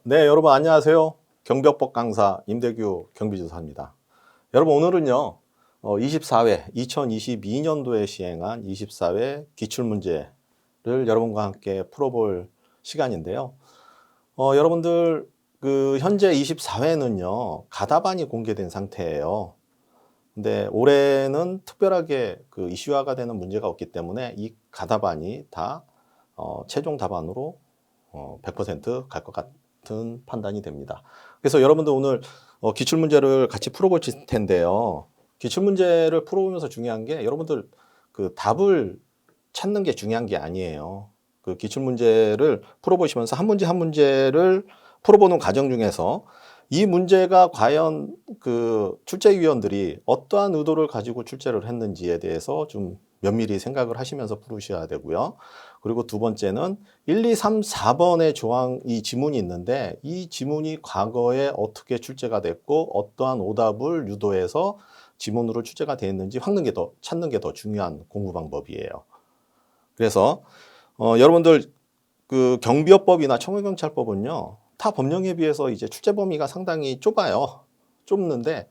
네, 여러분 안녕하세요. 경비업법 강사 임대규 경비지사입니다. 여러분 오늘은요, 24회, 2022년도에 시행한 24회 기출문제를 여러분과 함께 풀어볼 시간인데요. 여러분들 현재 24회는요, 가다반이 공개된 상태예요. 근데 올해는 특별하게 이슈화가 되는 문제가 없기 때문에 이 가다반이 다 최종 답안으로 100%갈 것 같은 판단이 됩니다. 그래서 여러분들 오늘 기출문제를 같이 풀어볼 텐데요. 기출문제를 풀어보면서 중요한 게 여러분들 답을 찾는 게 중요한 게 아니에요. 기출문제를 풀어보시면서 한 문제 한 문제를 풀어보는 과정 중에서 이 문제가 과연 출제위원들이 어떠한 의도를 가지고 출제를 했는지에 대해서 좀 면밀히 생각을 하시면서 풀으셔야 되고요. 그리고 두 번째는 1, 2, 3, 4번의 이 지문이 있는데 이 지문이 과거에 어떻게 출제가 됐고 어떠한 오답을 유도해서 지문으로 출제가 되었는지 찾는 게 더 중요한 공부 방법이에요. 그래서 여러분들 경비업법이나 청구경찰법은요, 타 법령에 비해서 이제 출제 범위가 상당히 좁아요. 좁는데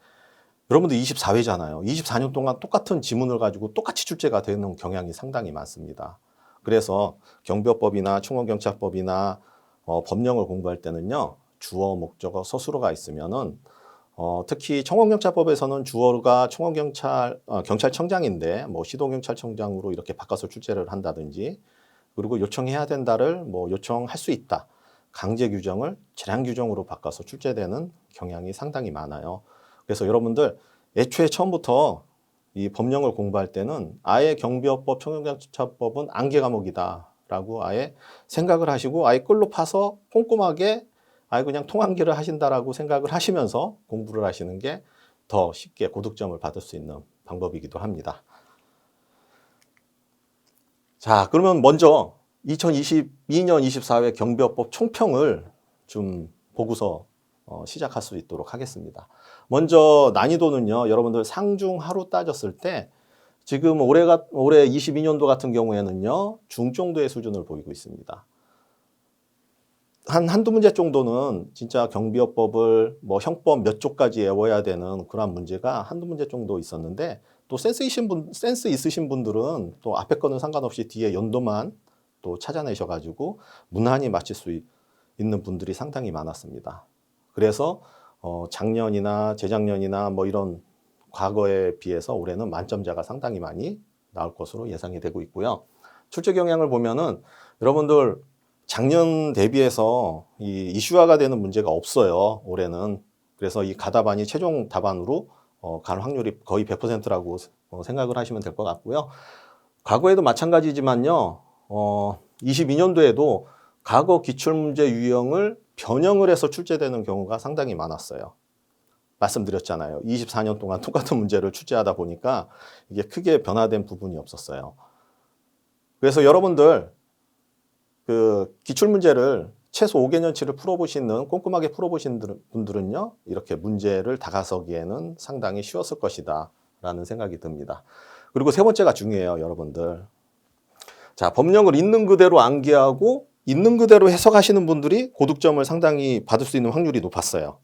여러분들 24회잖아요. 24년 동안 똑같은 지문을 가지고 똑같이 출제가 되는 경향이 상당히 많습니다. 그래서 경비업법이나 충원경찰법이나 법령을 공부할 때는요, 주어, 목적어, 서술어가 있으면은 특히 청원경찰법에서는 주어가 경찰청장인데 뭐 시도경찰청장으로 이렇게 바꿔서 출제를 한다든지, 그리고 요청해야 된다를 뭐 요청할 수 있다, 강제 규정을 재량 규정으로 바꿔서 출제되는 경향이 상당히 많아요. 그래서 여러분들 애초에 처음부터 이 법령을 공부할 때는 아예 경비업법, 청원경찰법은 안개 과목이다라고 아예 생각을 하시고 아예 끌로 파서 꼼꼼하게 아예 그냥 통한기를 하신다라고 생각을 하시면서 공부를 하시는 게 더 쉽게 고득점을 받을 수 있는 방법이기도 합니다. 자, 그러면 먼저 2022년 24회 경비업법 총평을 좀 보고서 시작할 수 있도록 하겠습니다. 먼저 난이도는요, 여러분들 상중하로 따졌을 때 지금 올해 22년도 같은 경우에는요, 중정도의 수준을 보이고 있습니다. 한두 문제 정도는 진짜 경비업법을 뭐 형법 몇 조까지 외워야 되는 그런 문제가 한두 문제 정도 있었는데, 또 센스 있으신 분들은 또 앞에 거는 상관없이 뒤에 연도만 또 찾아내셔가지고 무난히 맞힐 수 있는 분들이 상당히 많았습니다. 그래서 작년이나 재작년이나 뭐 이런 과거에 비해서 올해는 만점자가 상당히 많이 나올 것으로 예상이 되고 있고요. 출제 경향을 보면은 여러분들 작년 대비해서 이 이슈화가 되는 문제가 없어요, 올해는. 그래서 이 가다반이 최종 답안으로 갈 확률이 거의 100%라고 생각을 하시면 될 것 같고요. 과거에도 마찬가지지만요, 22년도에도 과거 기출문제 유형을 변형을 해서 출제되는 경우가 상당히 많았어요. 말씀드렸잖아요. 24년 동안 똑같은 문제를 출제하다 보니까 이게 크게 변화된 부분이 없었어요. 그래서 여러분들 기출문제를 최소 5개년치를 꼼꼼하게 풀어보신 분들은요, 이렇게 문제를 다가서기에는 상당히 쉬웠을 것이다 라는 생각이 듭니다. 그리고 세 번째가 중요해요, 여러분들. 자, 법령을 있는 그대로 암기하고 있는 그대로 해석하시는 분들이 고득점을 상당히 받을 수 있는 확률이 높았어요.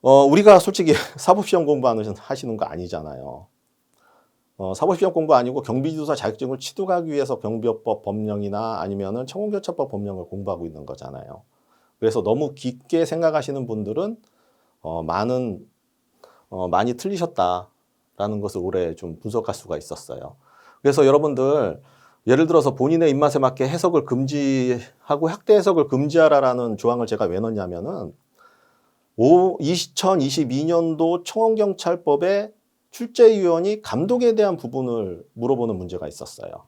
우리가 솔직히 사법시험 하시는 거 아니잖아요. 사법시험 공부 아니고 경비지도사 자격증을 취득하기 위해서 경비업법 법령이나 아니면은 청원경찰법 법령을 공부하고 있는 거잖아요. 그래서 너무 깊게 생각하시는 분들은 많이 틀리셨다라는 것을 올해 좀 분석할 수가 있었어요. 그래서 여러분들 예를 들어서 본인의 입맛에 맞게 해석을 금지하고 학대 해석을 금지하라라는 조항을 제가 왜 넣냐면은 2022년도 청원경찰법에 출제위원이 감독에 대한 부분을 물어보는 문제가 있었어요.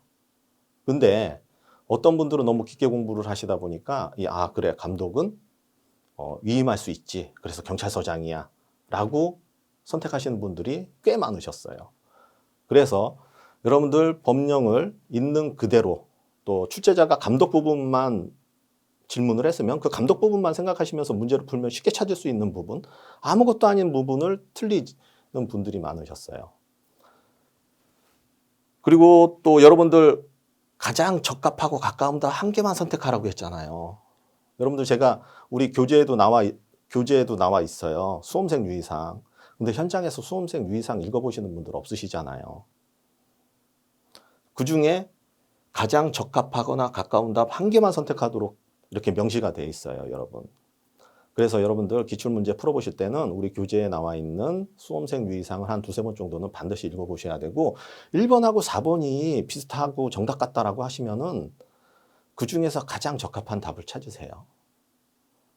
근데 어떤 분들은 너무 깊게 공부를 하시다 보니까 그래, 감독은 위임할 수 있지, 그래서 경찰서장이야 라고 선택하시는 분들이 꽤 많으셨어요. 그래서 여러분들 법령을 있는 그대로, 또 출제자가 감독 부분만 질문을 했으면 그 감독 부분만 생각하시면서 문제를 풀면 쉽게 찾을 수 있는 부분, 아무것도 아닌 부분을 틀리는 분들이 많으셨어요. 그리고 또 여러분들 가장 적합하고 가까운 한 개만 선택하라고 했잖아요. 여러분들 제가 우리 교재에도 나와 있어요. 수험생 유의사항. 근데 현장에서 수험생 유의사항 읽어보시는 분들 없으시잖아요. 그 중에 가장 적합하거나 가까운 답 한 개만 선택하도록 이렇게 명시가 되어 있어요, 여러분. 그래서 여러분들 기출문제 풀어보실 때는 우리 교재에 나와 있는 수험생 유의사항을 한 두세 번 정도는 반드시 읽어보셔야 되고 1번하고 4번이 비슷하고 정답 같다라고 하시면은 그 중에서 가장 적합한 답을 찾으세요.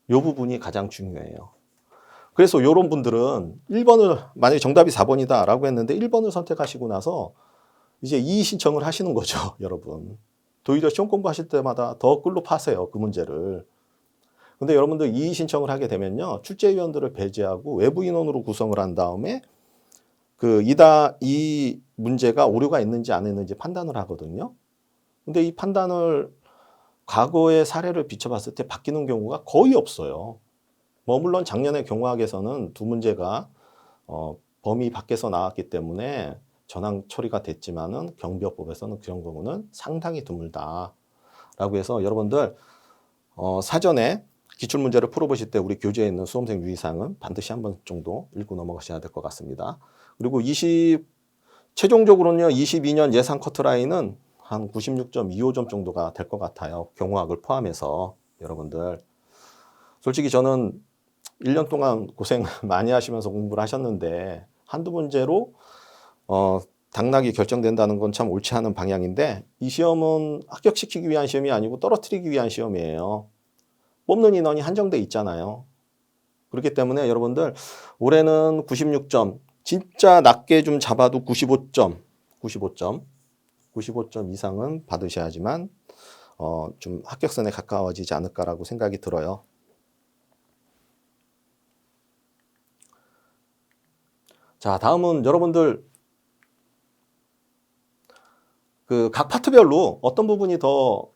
이 부분이 가장 중요해요. 그래서 이런 분들은 1번을 만약에 정답이 4번이다 라고 했는데 1번을 선택하시고 나서 이제 이의 신청을 하시는 거죠, 여러분. 오히려 시험 공부하실 때마다 더 끌로 파세요, 그 문제를. 근데 여러분들 이의 신청을 하게 되면요, 출제위원들을 배제하고 외부 인원으로 구성을 한 다음에 이 문제가 오류가 있는지 안 있는지 판단을 하거든요. 근데 이 판단을 과거의 사례를 비춰봤을 때 바뀌는 경우가 거의 없어요. 물론 작년에 경우학에서는 두 문제가 범위 밖에서 나왔기 때문에 전환 처리가 됐지만은 경비업법에서는 그런 경우는 상당히 드물다라고 해서 여러분들 사전에 기출문제를 풀어보실 때 우리 교재에 있는 수험생 유의사항은 반드시 한 번 정도 읽고 넘어가셔야 될 것 같습니다. 그리고 최종적으로는요, 22년 예상 커트라인은 한 96.25점 정도가 될 것 같아요. 경우학을 포함해서 여러분들. 솔직히 저는 1년 동안 고생 많이 하시면서 공부를 하셨는데 한두 문제로 당락이 결정된다는 건 참 옳지 않은 방향인데 이 시험은 합격시키기 위한 시험이 아니고 떨어뜨리기 위한 시험이에요. 뽑는 인원이 한정돼 있잖아요. 그렇기 때문에 여러분들 올해는 96점, 진짜 낮게 좀 잡아도 95점 이상은 받으셔야지만 좀 합격선에 가까워지지 않을까라고 생각이 들어요. 자, 다음은 여러분들 각 파트별로 어떤 부분이 더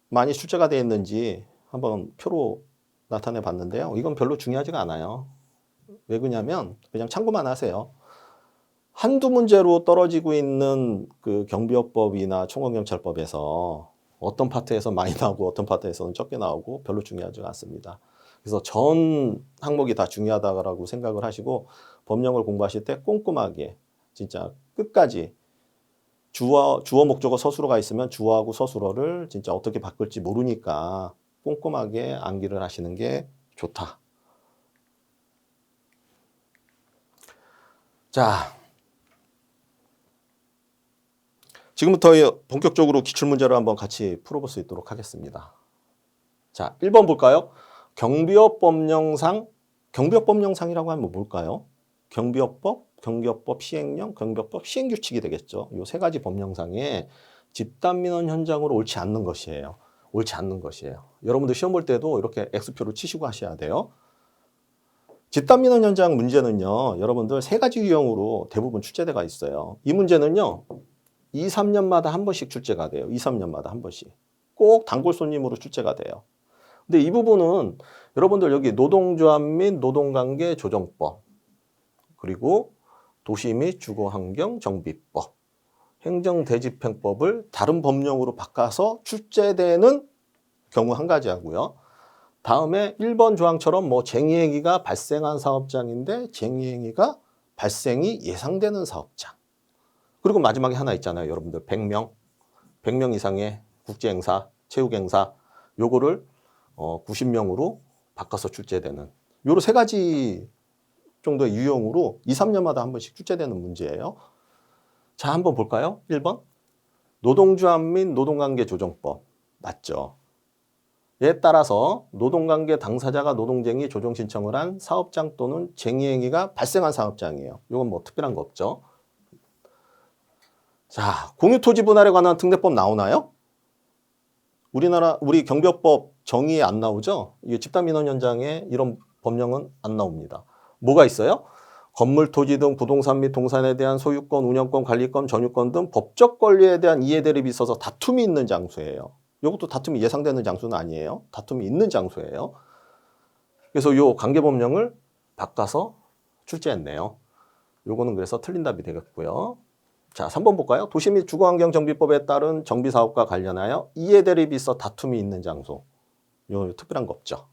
많이 출제가 되어 있는지 한번 표로 나타내 봤는데요. 이건 별로 중요하지가 않아요. 왜 그러냐면 그냥 참고만 하세요. 한두 문제로 떨어지고 있는 경비업법이나 총원경찰법에서 어떤 파트에서 많이 나오고 어떤 파트에서는 적게 나오고 별로 중요하지 않습니다. 그래서 전 항목이 다 중요하다고 생각을 하시고 법령을 공부하실 때 꼼꼼하게 진짜 끝까지 주어 목적어 서술어가 있으면 주어하고 서술어를 진짜 어떻게 바꿀지 모르니까 꼼꼼하게 암기를 하시는 게 좋다. 자, 지금부터 본격적으로 기출문제를 한번 같이 풀어볼 수 있도록 하겠습니다. 자, 1번 볼까요? 경비업 법령상이라고 하면 뭘까요? 경비업법, 경비업법 시행령, 경비업법 시행규칙이 되겠죠. 이 세 가지 법령상에 집단민원 현장으로 옳지 않는 것이에요. 옳지 않는 것이에요. 여러분들 시험 볼 때도 이렇게 X표를 치시고 하셔야 돼요. 집단민원 현장 문제는요, 여러분들 세 가지 유형으로 대부분 출제가 있어요. 이 문제는요, 2, 3년마다 한 번씩 출제가 돼요. 2, 3년마다 한 번씩. 꼭 단골 손님으로 출제가 돼요. 근데 이 부분은 여러분들 여기 노동조합 및 노동관계 조정법, 그리고 도시 및 주거환경 정비법, 행정대집행법을 다른 법령으로 바꿔서 출제되는 경우 한 가지 하고요. 다음에 1번 조항처럼 쟁의행위가 발생한 사업장인데 쟁의행위가 발생이 예상되는 사업장. 그리고 마지막에 하나 있잖아요. 여러분들 100명 이상의 국제행사, 체육행사 요거를 90명으로 바꿔서 출제되는 요런 세 가지 정도의 유형으로 2, 3년마다 한 번씩 출제되는 문제예요. 자, 한번 볼까요? 1번. 노동조합 및 노동관계 조정법. 맞죠? 이에 따라서 노동관계 당사자가 노동쟁의 조정 신청을 한 사업장 또는 쟁의행위가 발생한 사업장이에요. 이건 특별한 거 없죠. 자, 공유토지 분할에 관한 특례법 나오나요? 우리 경비업법 정의에 안 나오죠? 이 집단민원 현장에 이런 법령은 안 나옵니다. 뭐가 있어요? 건물, 토지 등 부동산 및 동산에 대한 소유권, 운영권, 관리권, 전유권 등 법적 권리에 대한 이해 대립이 있어서 다툼이 있는 장소예요. 이것도 다툼이 예상되는 장소는 아니에요. 다툼이 있는 장소예요. 그래서 이 관계법령을 바꿔서 출제했네요. 요거는 그래서 틀린 답이 되겠고요. 자, 3번 볼까요? 도시 및 주거환경정비법에 따른 정비사업과 관련하여 이해 대립이 있어 다툼이 있는 장소. 요 특별한 거 없죠.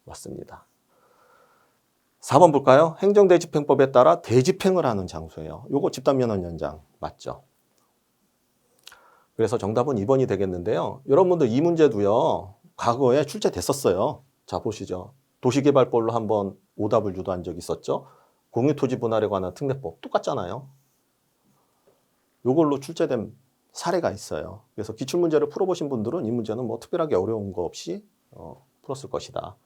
맞습니다. 4번 볼까요? 행정대집행법에 따라 대집행을 하는 장소예요. 요거 집단면허 연장 맞죠? 그래서 정답은 2번이 되겠는데요. 여러분들 이 문제도요. 과거에 출제됐었어요. 자 보시죠. 도시개발법로 한번 오답을 유도한 적이 있었죠. 공유토지 분할에 관한 특례법 똑같잖아요. 요걸로 출제된 사례가 있어요. 그래서 기출문제를 풀어보신 분들은 이 문제는 뭐 특별하게 어려운 거 없이 풀었을 것이다.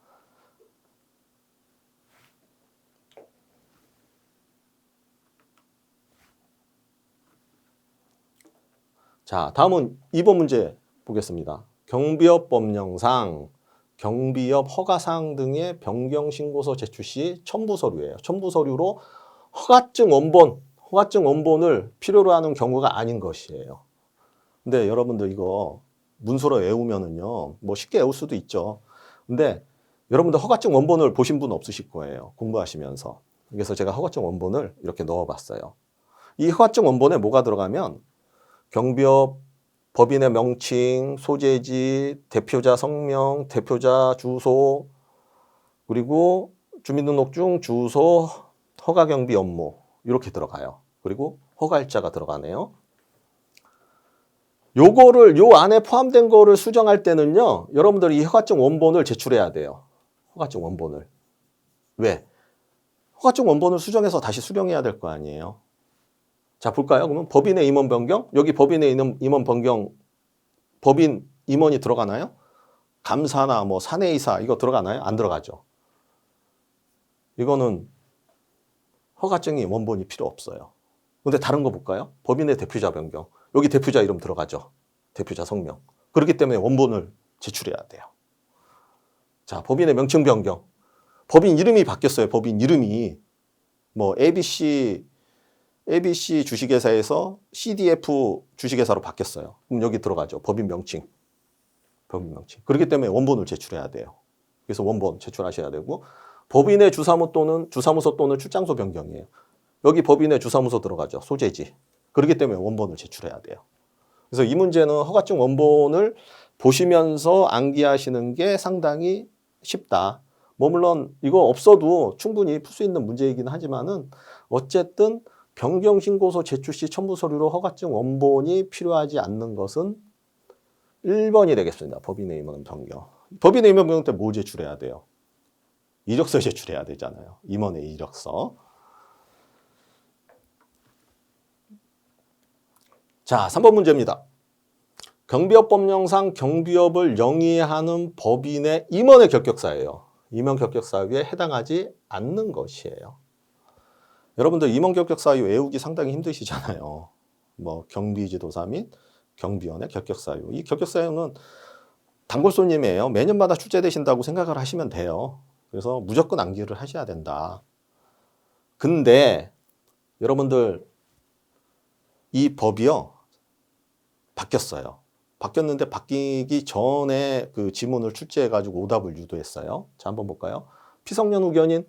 자, 다음은 2번 문제 보겠습니다. 경비업 법령상 경비업 허가사항 등의 변경신고서 제출 시 첨부 서류예요. 첨부 서류로 허가증 원본을 필요로 하는 경우가 아닌 것이에요. 근데 여러분들 이거 문서로 외우면은요, 뭐 쉽게 외울 수도 있죠. 근데 여러분들 허가증 원본을 보신 분 없으실 거예요. 공부하시면서. 그래서 제가 허가증 원본을 이렇게 넣어봤어요. 이 허가증 원본에 뭐가 들어가면 경비업 법인의 명칭, 소재지, 대표자 성명, 대표자 주소, 그리고 주민등록증, 주소, 허가경비 업무 이렇게 들어가요. 그리고 허가일자가 들어가네요. 요거를 요 안에 포함된 거를 수정할 때는요. 여러분들이 이 허가증 원본을 제출해야 돼요. 허가증 원본을. 왜? 허가증 원본을 수정해서 다시 수령해야 될 거 아니에요. 자 볼까요? 그러면 법인의 임원 변경, 여기 법인의 임원 변경, 법인 임원이 들어가나요? 감사나 뭐 사내이사 이거 들어가나요? 안 들어가죠. 이거는 허가증이 원본이 필요 없어요. 근데 다른 거 볼까요? 법인의 대표자 변경, 여기 대표자 이름 들어가죠. 대표자 성명. 그렇기 때문에 원본을 제출해야 돼요. 자, 법인의 명칭 변경, 법인 이름이 바뀌었어요. 법인 이름이 뭐 ABC 주식회사에서 CDF 주식회사로 바뀌었어요. 그럼 여기 들어가죠. 법인 명칭. 그렇기 때문에 원본을 제출해야 돼요. 그래서 원본 제출하셔야 되고, 법인의 주사무소 또는 출장소 변경이에요. 여기 법인의 주사무소 들어가죠. 소재지. 그렇기 때문에 원본을 제출해야 돼요. 그래서 이 문제는 허가증 원본을 보시면서 암기하시는 게 상당히 쉽다. 뭐 물론 이거 없어도 충분히 풀 수 있는 문제이긴 하지만은 어쨌든 변경신고서 제출 시 첨부 서류로 허가증 원본이 필요하지 않는 것은 1번이 되겠습니다. 법인의 임원 변경. 법인의 임원 변경 때 뭐 제출해야 돼요? 이력서 제출해야 되잖아요. 임원의 이력서. 자, 3번 문제입니다. 경비업 법령상 경비업을 영위하는 법인의 임원의 결격사예요. 임원 결격사유에 해당하지 않는 것이에요. 여러분들 임원 결격사유 외우기 상당히 힘드시잖아요. 뭐 경비지도사 및 경비원의 결격사유. 이 결격사유는 단골 손님이에요. 매년마다 출제되신다고 생각을 하시면 돼요. 그래서 무조건 암기를 하셔야 된다. 근데 여러분들 이 법이요 바뀌었어요. 바뀌었는데 바뀌기 전에 그 지문을 출제해가지고 오답을 유도했어요. 자, 한번 볼까요? 피성년 후견인,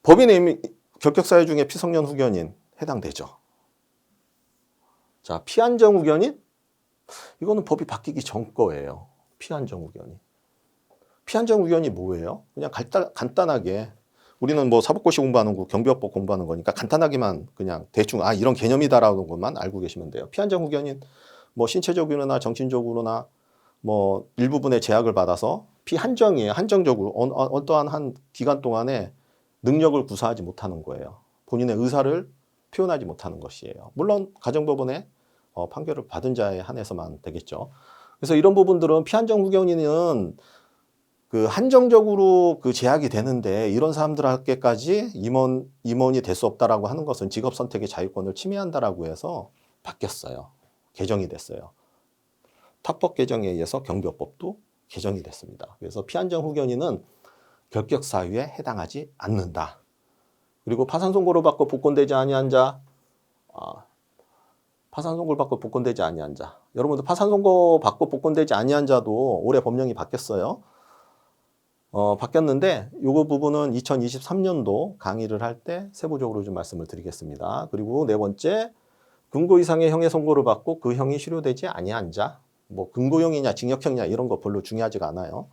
법인의 결격사유 중에 피성년 후견인 해당되죠. 자, 피한정 후견인, 이거는 법이 바뀌기 전 거예요. 피한정 후견인. 피한정 후견이 뭐예요? 그냥 간단하게 우리는 뭐 사법고시 공부하는 거, 경비업법 공부하는 거니까 간단하게만 그냥 대충 이런 개념이다라는 것만 알고 계시면 돼요. 피한정 후견인 뭐 신체적으로나 정신적으로나 뭐 일부분의 제약을 받아서 피한정이에요. 한정적으로 어떠한 한 기간 동안에 능력을 구사하지 못하는 거예요. 본인의 의사를 표현하지 못하는 것이에요. 물론 가정법원의 판결을 받은 자에 한해서만 되겠죠. 그래서 이런 부분들은 피한정 후견인은 그 한정적으로 그 제약이 되는데 이런 사람들에게까지 임원이 될 수 없다라고 하는 것은 직업 선택의 자유권을 침해한다라고 해서 바뀌었어요. 개정이 됐어요. 탁법 개정에 의해서 경비업법도 개정이 됐습니다. 그래서 피한정 후견인은 결격 사유에 해당하지 않는다. 그리고 파산 선고를 받고 복권되지 아니한 자, 파산 선고를 받고 복권되지 아니한 자. 여러분들 파산 선고 받고 복권되지 아니한 자도 올해 법령이 바뀌었어요. 바뀌었는데 요거 부분은 2023년도 강의를 할 때 세부적으로 좀 말씀을 드리겠습니다. 그리고 네 번째, 금고 이상의 형의 선고를 받고 그 형이 실효되지 아니한 자. 뭐 금고형이냐 징역형이냐 이런 거 별로 중요하지가 않아요.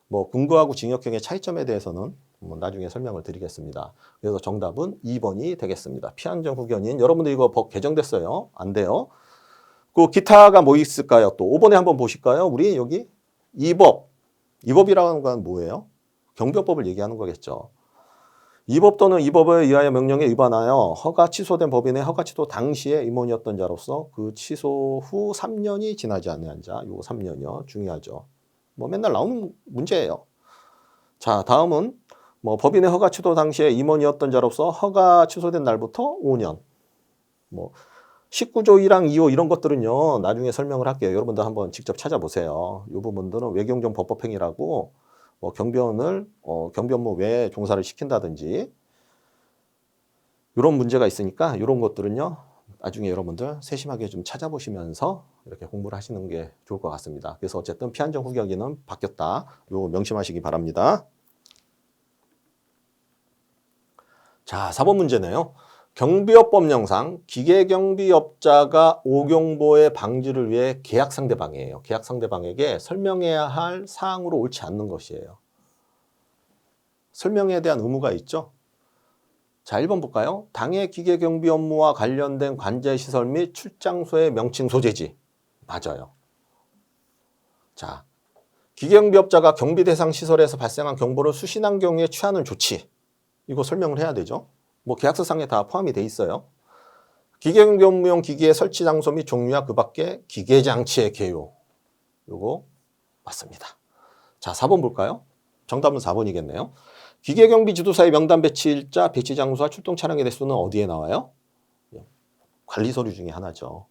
뭐 금고하고 징역형의 차이점에 대해서는 뭐 나중에 설명을 드리겠습니다. 그래서 정답은 2번이 되겠습니다. 피한정 후견인. 여러분들 이거 법 개정됐어요? 안 돼요? 그 기타가 뭐 있을까요? 또 5번에 한번 보실까요? 우리 여기 2법. 2법이라는 건 뭐예요? 경비법을 얘기하는 거겠죠. 2법 또는 2법에 의하여 명령에 위반하여 허가 취소된 법인의 허가 취소 당시에 임원이었던 자로서 그 취소 후 3년이 지나지 않는 자. 요거 3년이요. 중요하죠. 뭐 맨날 나오는 문제예요. 자, 다음은 뭐 법인의 허가 취소 당시에 임원이었던 자로서 허가 취소된 날부터 5년. 뭐 19조 1항 2호 이런 것들은요. 나중에 설명을 할게요. 여러분들 한번 직접 찾아보세요. 이 부분들은 외경정 법법행위라고 경비원을 경비 업무 외에 종사를 시킨다든지 이런 문제가 있으니까 이런 것들은요. 나중에 여러분들 세심하게 좀 찾아보시면서 이렇게 공부를 하시는 게 좋을 것 같습니다. 그래서 어쨌든 피한정 후견인은 바뀌었다. 요거 명심하시기 바랍니다. 자, 4번 문제네요. 경비업법령상 기계경비업자가 오경보의 방지를 위해 계약 상대방이에요. 계약 상대방에게 설명해야 할 사항으로 옳지 않는 것이에요. 설명에 대한 의무가 있죠. 자, 1번 볼까요? 당해 기계경비 업무와 관련된 관제시설 및 출장소의 명칭 소재지. 맞아요. 자, 기계경비업자가 경비 대상 시설에서 발생한 경보를 수신한 경우에 취하는 조치. 이거 설명을 해야 되죠. 뭐 계약서상에 다 포함이 돼 있어요. 기계경비 업무용 기기의 설치 장소 및 종류와 그 밖에 기계장치의 개요. 요거 맞습니다. 자, 4번 볼까요? 정답은 4번이겠네요. 기계경비 지도사의 명단 배치일자, 배치 장소와 출동 차량의 대수는 어디에 나와요? 관리 서류 중에 하나죠.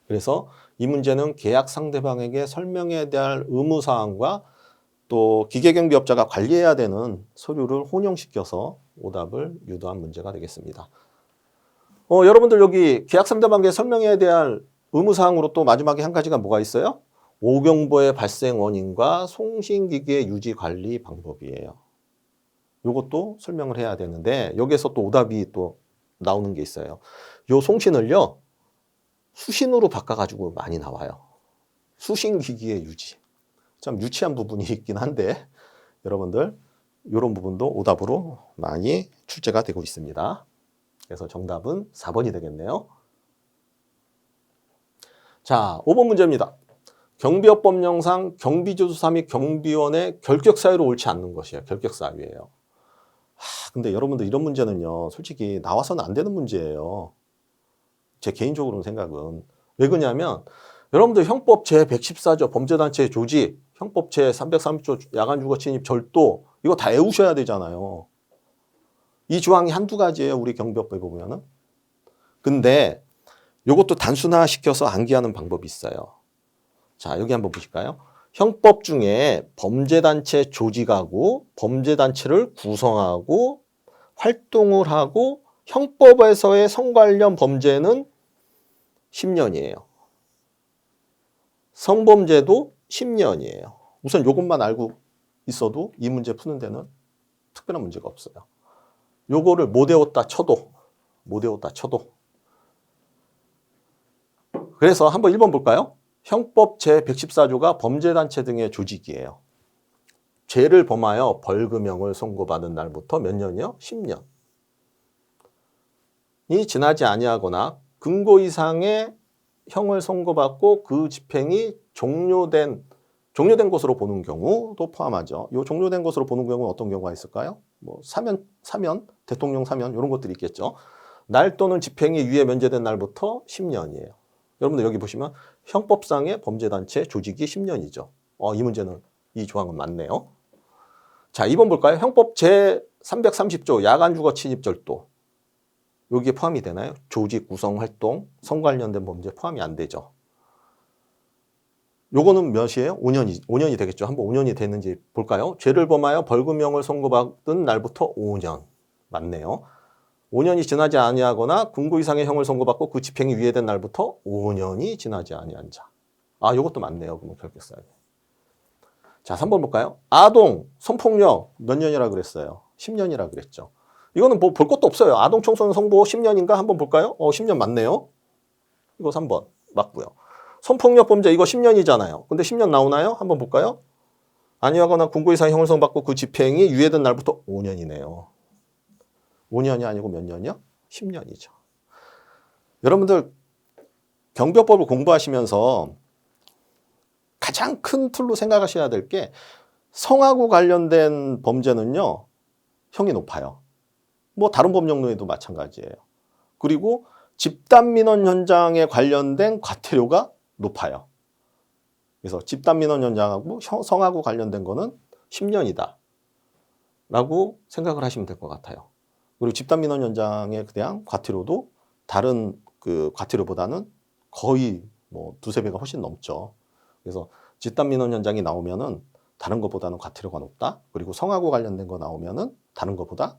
그래서 이 문제는 계약 상대방에게 설명해야 될 의무사항과 또 기계경비업자가 관리해야 되는 서류를 혼용시켜서 오답을 유도한 문제가 되겠습니다. 여러분들 여기 계약 상대방에게 설명해야 될 의무사항으로 또 마지막에 한 가지가 뭐가 있어요? 오경보의 발생 원인과 송신기기의 유지 관리 방법이에요. 이것도 설명을 해야 되는데 여기에서 또 오답이 또 나오는 게 있어요. 요 송신을요. 수신으로 바꿔가지고 많이 나와요. 수신기기의 유지. 참 유치한 부분이 있긴 한데 여러분들 이런 부분도 오답으로 많이 출제가 되고 있습니다. 그래서 정답은 4번이 되겠네요. 자, 5번 문제입니다. 경비업법령상 경비조사 및 경비원의 결격 사유로 옳지 않는 것이에요. 결격 사유예요. 근데 여러분들 이런 문제는요. 솔직히 나와서는 안 되는 문제예요. 제 개인적으로는 생각은. 왜 그러냐면 여러분들 형법 제114조 범죄단체의 조직, 형법 제330조 야간주거 침입 절도 이거 다 외우셔야 되잖아요. 이 조항이 한두 가지예요. 우리 경비법에 보면은. 근데 이것도 단순화시켜서 암기하는 방법이 있어요. 자, 여기 한번 보실까요? 형법 중에 범죄단체 조직하고 범죄단체를 구성하고 활동을 하고 형법에서의 성관련 범죄는 10년이에요. 성범죄도 10년이에요. 우선 이것만 알고 있어도 이 문제 푸는 데는 특별한 문제가 없어요. 요거를 못 외웠다 쳐도 그래서 한번 1번 볼까요? 형법 제114조가 범죄단체 등의 조직이에요. 죄를 범하여 벌금형을 선고받은 날부터 몇 년이요? 10년. 이 지나지 아니하거나 금고 이상의 형을 선고받고 그 집행이 종료된 것으로 보는 경우도 포함하죠. 이 종료된 것으로 보는 경우는 어떤 경우가 있을까요? 뭐 사면, 대통령 사면 이런 것들이 있겠죠. 날 또는 집행이 유예 면제된 날부터 10년이에요. 여러분들 여기 보시면 형법상의 범죄단체 조직이 10년이죠. 이 문제는 이 조항은 맞네요. 자, 2번 볼까요? 형법 제330조 야간주거 침입절도. 여기에 포함이 되나요? 조직 구성 활동, 성 관련된 범죄 포함이 안 되죠. 요거는 몇이에요? 5년이 되겠죠. 한번 5년이 됐는지 볼까요? 죄를 범하여 벌금형을 선고받은 날부터 5년. 맞네요. 5년이 지나지 아니하거나 금고 이상의 형을 선고받고 그 집행이 유예된 날부터 5년이 지나지 아니한 자. 요것도 맞네요. 그러면 결격사유. 자, 3번 볼까요? 아동, 성폭력 몇 년이라 그랬어요? 10년이라 그랬죠. 이거는 뭐 볼 것도 없어요. 아동 청소년 성보 10년인가? 한번 볼까요? 10년 맞네요. 이거 3번 맞고요. 성폭력 범죄 이거 10년이잖아요. 근데 10년 나오나요? 한번 볼까요? 아니하거나 군고 이상 형을 선받고 그 집행이 유예된 날부터 5년이네요. 5년이 아니고 몇 년이요? 10년이죠. 여러분들 경비법을 공부하시면서 가장 큰 틀로 생각하셔야 될 게 성하고 관련된 범죄는요, 형이 높아요. 뭐 다른 법령로에도 마찬가지예요. 그리고 집단민원 현장에 관련된 과태료가 높아요. 그래서 집단민원 현장하고 성하고 관련된 거는 10년이다 라고 생각을 하시면 될 것 같아요. 그리고 집단민원 현장에 대한 과태료도 다른 그 과태료보다는 거의 뭐 두세 배가 훨씬 넘죠. 그래서 집단민원 현장이 나오면은 다른 것보다는 과태료가 높다. 그리고 성하고 관련된 거 나오면은 다른 것보다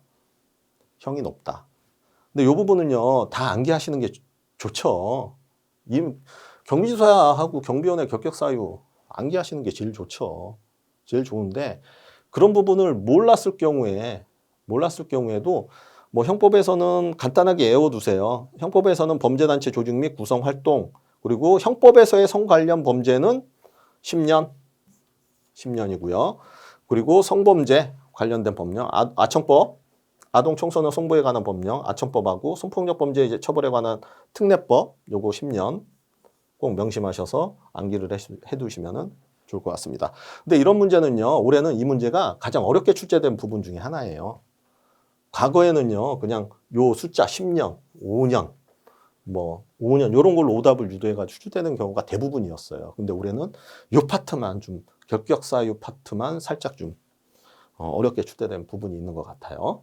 형이 높다. 근데 이 부분은요, 다 암기하시는 게 좋죠. 경비지사하고 경비원의 결격 사유 암기하시는 게 제일 좋죠. 제일 좋은데 그런 부분을 몰랐을 경우에도 뭐 형법에서는 간단하게 외워두세요. 형법에서는 범죄단체 조직 및 구성활동, 그리고 형법에서의 성 관련 범죄는 10년이고요. 그리고 성범죄 관련된 법령, 아청법, 아동 청소년 성보에 관한 법령, 아청법하고 성폭력 범죄 처벌에 관한 특례법, 요거 10년 꼭 명심하셔서 암기를 해두시면 좋을 것 같습니다. 근데 이런 문제는요, 올해는 이 문제가 가장 어렵게 출제된 부분 중에 하나예요. 과거에는요, 그냥 요 숫자 10년, 5년, 뭐 5년 이런 걸로 오답을 유도해가 출제되는 경우가 대부분이었어요. 근데 올해는 요 파트만 좀 결격사 요 파트만 살짝 좀 어렵게 출제된 부분이 있는 것 같아요.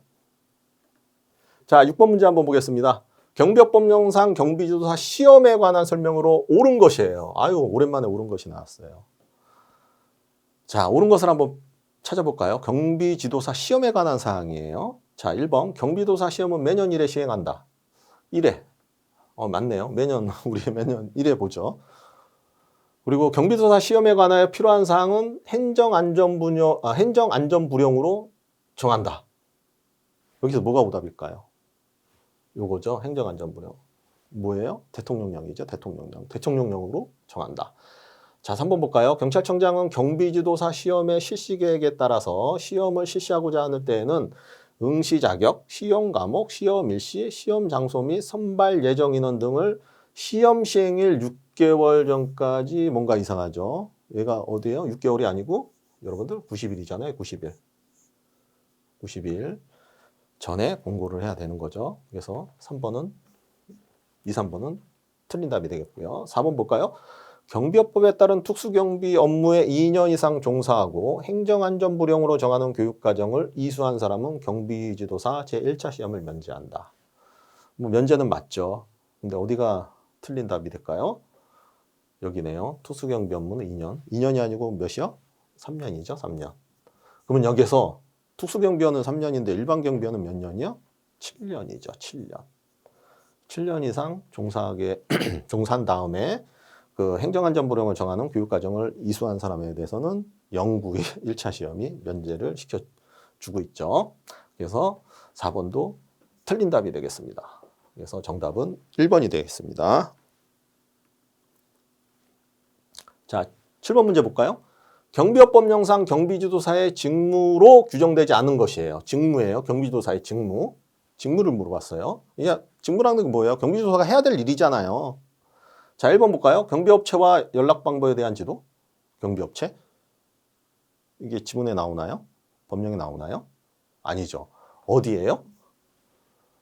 자, 6번 문제 한번 보겠습니다. 경비법령상 경비지도사 시험에 관한 설명으로 옳은 것이에요. 아유, 오랜만에 옳은 것이 나왔어요. 자, 옳은 것을 한번 찾아볼까요? 경비지도사 시험에 관한 사항이에요. 자, 1번 경비도사 시험은 매년 1회 시행한다. 1회. 맞네요. 매년 우리 매년 1회 보죠. 그리고 경비도사 시험에 관하여 필요한 사항은 행정안전부령으로 정한다. 여기서 뭐가 오답일까요? 요거죠. 행정안전부령. 뭐예요? 대통령령이죠. 대통령령으로 정한다. 자, 3번 볼까요? 경찰청장은 경비지도사 시험의 실시 계획에 따라서 시험을 실시하고자 하는 때에는 응시 자격, 시험 과목, 시험 일시, 시험 장소 및 선발 예정 인원 등을 시험 시행일 6개월 전까지 뭔가 이상하죠. 얘가 어디예요? 6개월이 아니고 여러분들 90일이잖아요. 90일 전에 공고를 해야 되는 거죠. 그래서 3번은 3번은 틀린 답이 되겠고요. 4번 볼까요? 경비업법에 따른 특수경비 업무에 2년 이상 종사하고 행정안전부령으로 정하는 교육과정을 이수한 사람은 경비지도사 제1차 시험을 면제한다. 뭐 면제는 맞죠. 근데 어디가 틀린 답이 될까요? 여기네요. 특수경비 업무는 2년. 2년이 아니고 몇이요? 3년이죠. 3년. 그러면 여기서 특수경비원은 3년인데 일반 경비원은 몇 년이요? 7년이죠. 7년. 7년 이상 종사한 다음에 그 행정안전부령을 정하는 교육과정을 이수한 사람에 대해서는 영구히 1차 시험이 면제를 시켜주고 있죠. 그래서 4번도 틀린 답이 되겠습니다. 그래서 정답은 1번이 되겠습니다. 자, 7번 문제 볼까요? 경비업법령상 경비지도사의 직무로 규정되지 않은 것이에요. 직무예요. 경비지도사의 직무. 직무를 물어봤어요. 이게 직무라는 게 뭐예요? 경비지도사가 해야 될 일이잖아요. 자, 1번 볼까요? 경비업체와 연락방법에 대한 지도? 경비업체? 이게 지문에 나오나요? 법령에 나오나요? 아니죠. 어디예요?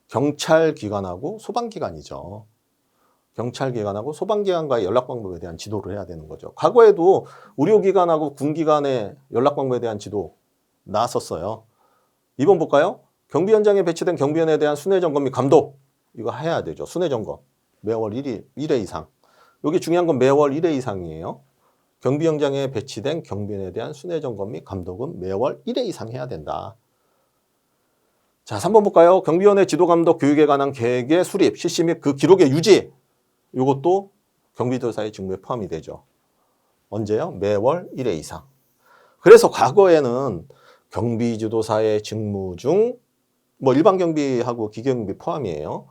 경찰기관하고 소방기관이죠. 경찰기관하고 소방기관과의 연락방법에 대한 지도를 해야 되는 거죠. 과거에도 의료기관하고 군기관의 연락방법에 대한 지도 나왔었어요. 2번 볼까요? 경비 현장에 배치된 경비원에 대한 순회점검 및 감독. 이거 해야 되죠. 순회점검. 매월 1회 이상. 여기 중요한 건 매월 1회 이상이에요. 경비 현장에 배치된 경비원에 대한 순회점검 및 감독은 매월 1회 이상 해야 된다. 자, 3번 볼까요? 경비원의 지도감독 교육에 관한 계획의 수립, 실시 및 그 기록의 유지. 이것도 경비지도사의 직무에 포함이 되죠. 언제요? 매월 1회 이상. 그래서 과거에는 경비지도사의 직무 중 뭐 일반 경비하고 기계경비 포함이에요.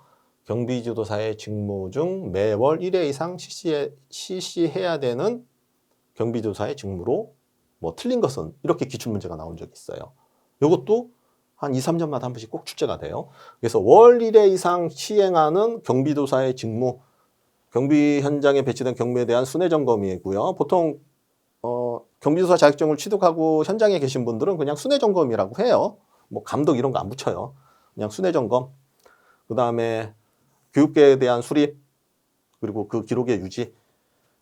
경비지도사의 직무 중 매월 1회 이상 실시해야 되는 경비지도사의 직무로 뭐 틀린 것은 이렇게 기출문제가 나온 적이 있어요. 이것도 한 2, 3년마다 한 번씩 꼭 출제가 돼요. 그래서 월 1회 이상 시행하는 경비도사의 직무, 경비 현장에 배치된 경비에 대한 순회 점검이고요. 보통 경비도사 자격증을 취득하고 현장에 계신 분들은 그냥 순회 점검이라고 해요. 뭐 감독 이런 거 안 붙여요. 그냥 순회 점검. 그 다음에 교육계에 대한 수립, 그리고 그 기록의 유지,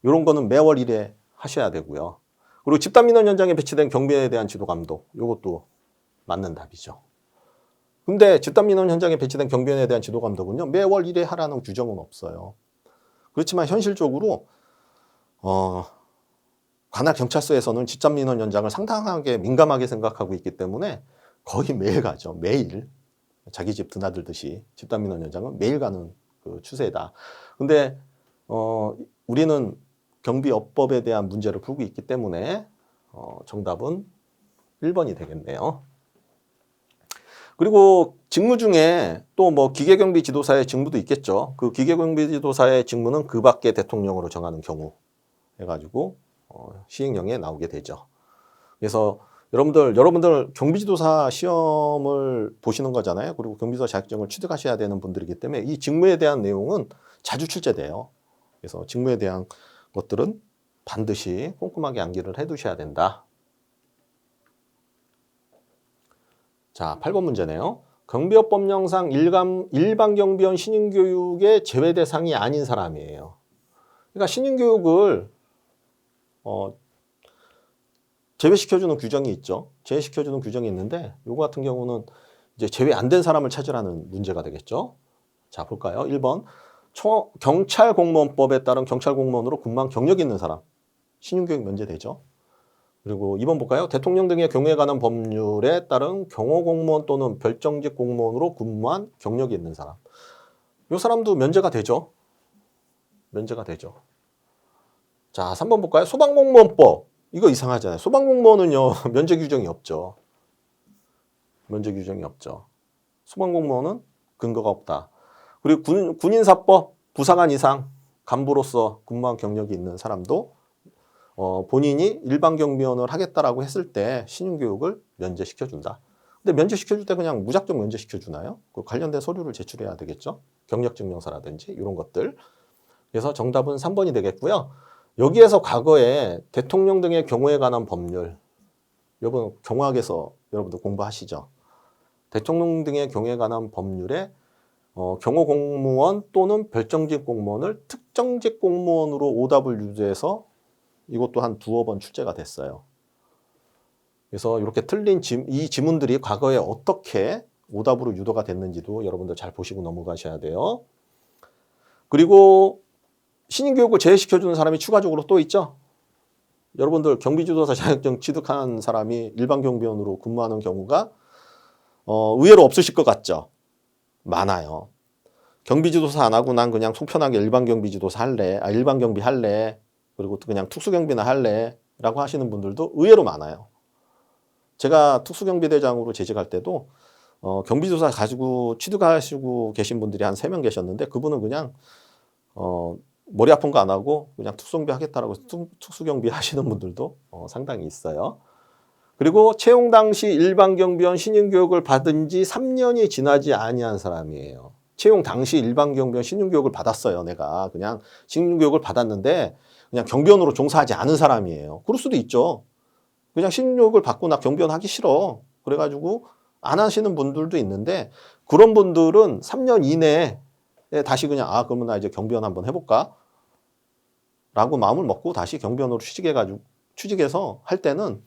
이런 거는 매월 1회 하셔야 되고요. 그리고 집단민원 현장에 배치된 경비에 대한 지도 감독, 이것도 맞는 답이죠. 근데 집단민원 현장에 배치된 경비원에 대한 지도 감독은요, 매월 1회 하라는 규정은 없어요. 그렇지만 현실적으로 관할 경찰서에서는 집단민원 현장을 상당하게 민감하게 생각하고 있기 때문에 거의 매일 가죠. 매일. 자기 집 드나들듯이 집단민원 현장은 매일 가는 그 추세다. 근데 우리는 경비업법에 대한 문제를 풀고 있기 때문에 정답은 1번이 되겠네요. 그리고 직무 중에 또 뭐 기계경비 지도사의 직무도 있겠죠. 그 기계경비 지도사의 직무는 그 밖에 대통령으로 정하는 경우 해가지고 시행령에 나오게 되죠. 그래서 여러분들 경비지도사 시험을 보시는 거잖아요. 그리고 경비지도사 자격증을 취득하셔야 되는 분들이기 때문에 이 직무에 대한 내용은 자주 출제돼요. 그래서 직무에 대한 것들은 반드시 꼼꼼하게 암기를 해두셔야 된다. 자, 8번 문제네요. 경비업법령상 일반 경비원 신인교육의 제외 대상이 아닌 사람이에요. 그러니까 신인교육을 제외시켜주는 규정이 있죠. 제외시켜주는 규정이 있는데 이거 같은 경우는 이제 제외 안 된 사람을 찾으라는 문제가 되겠죠. 자, 볼까요? 1번 경찰공무원법에 따른 경찰공무원으로 근무한 경력이 있는 사람. 신인교육 면제되죠. 그리고 2번 볼까요? 대통령 등의 경우에 관한 법률에 따른 경호공무원 또는 별정직 공무원으로 근무한 경력이 있는 사람. 이 사람도 면제가 되죠. 면제가 되죠. 자, 3번 볼까요? 소방공무원법. 이거 이상하잖아요. 소방공무원은요, 면제 규정이 없죠. 면제 규정이 없죠. 소방공무원은 근거가 없다. 그리고 군인사법, 부사관 이상 간부로서 근무한 경력이 있는 사람도 본인이 일반 경비원을 하겠다라고 했을 때 신용교육을 면제시켜준다. 근데 면제시켜줄 때 그냥 무작정 면제시켜주나요? 그 관련된 서류를 제출해야 되겠죠? 경력증명서라든지 이런 것들. 그래서 정답은 3번이 되겠고요. 여기에서 과거에 대통령 등의 경우에 관한 법률, 여러분 경호학에서 여러분들 공부하시죠? 대통령 등의 경우에 관한 법률에 경호공무원 또는 별정직 공무원을 특정직 공무원으로 오답을 유도해서 이것도 한 두어 번 출제가 됐어요. 그래서 이렇게 틀린 이 지문들이 과거에 어떻게 오답으로 유도가 됐는지도 여러분들 잘 보시고 넘어가셔야 돼요. 그리고 신인교육을 제외시켜주는 사람이 추가적으로 또 있죠. 여러분들 경비지도사 자격증 취득한 사람이 일반 경비원으로 근무하는 경우가 의외로 없으실 것 같죠. 많아요. 경비지도사 안 하고 난 그냥 속편하게 일반 경비지도사 할래, 일반 경비 할래, 그리고 그냥 특수경비나 할래 라고 하시는 분들도 의외로 많아요. 제가 특수경비대장으로 재직할 때도 경비지도사 가지고 취득하시고 계신 분들이 한 3명 계셨는데 그분은 그냥 머리 아픈 거 안 하고 그냥 특수경비 하겠다라고 특수경비 하시는 분들도 상당히 있어요. 그리고 채용 당시 일반 경비원 신인교육을 받은 지 3년이 지나지 아니한 사람이에요. 채용 당시 일반 경비원 신인교육을 받았어요. 내가 그냥 신인교육을 받았는데 그냥 경비원으로 종사하지 않은 사람이에요. 그럴 수도 있죠. 그냥 신인교육을 받고 나 경비원 하기 싫어. 그래가지고 안 하시는 분들도 있는데 그런 분들은 3년 이내에 다시 그냥 그러면 나 이제 경비원 한번 해볼까? 라고 마음을 먹고 다시 경비원으로 취직해서 할 때는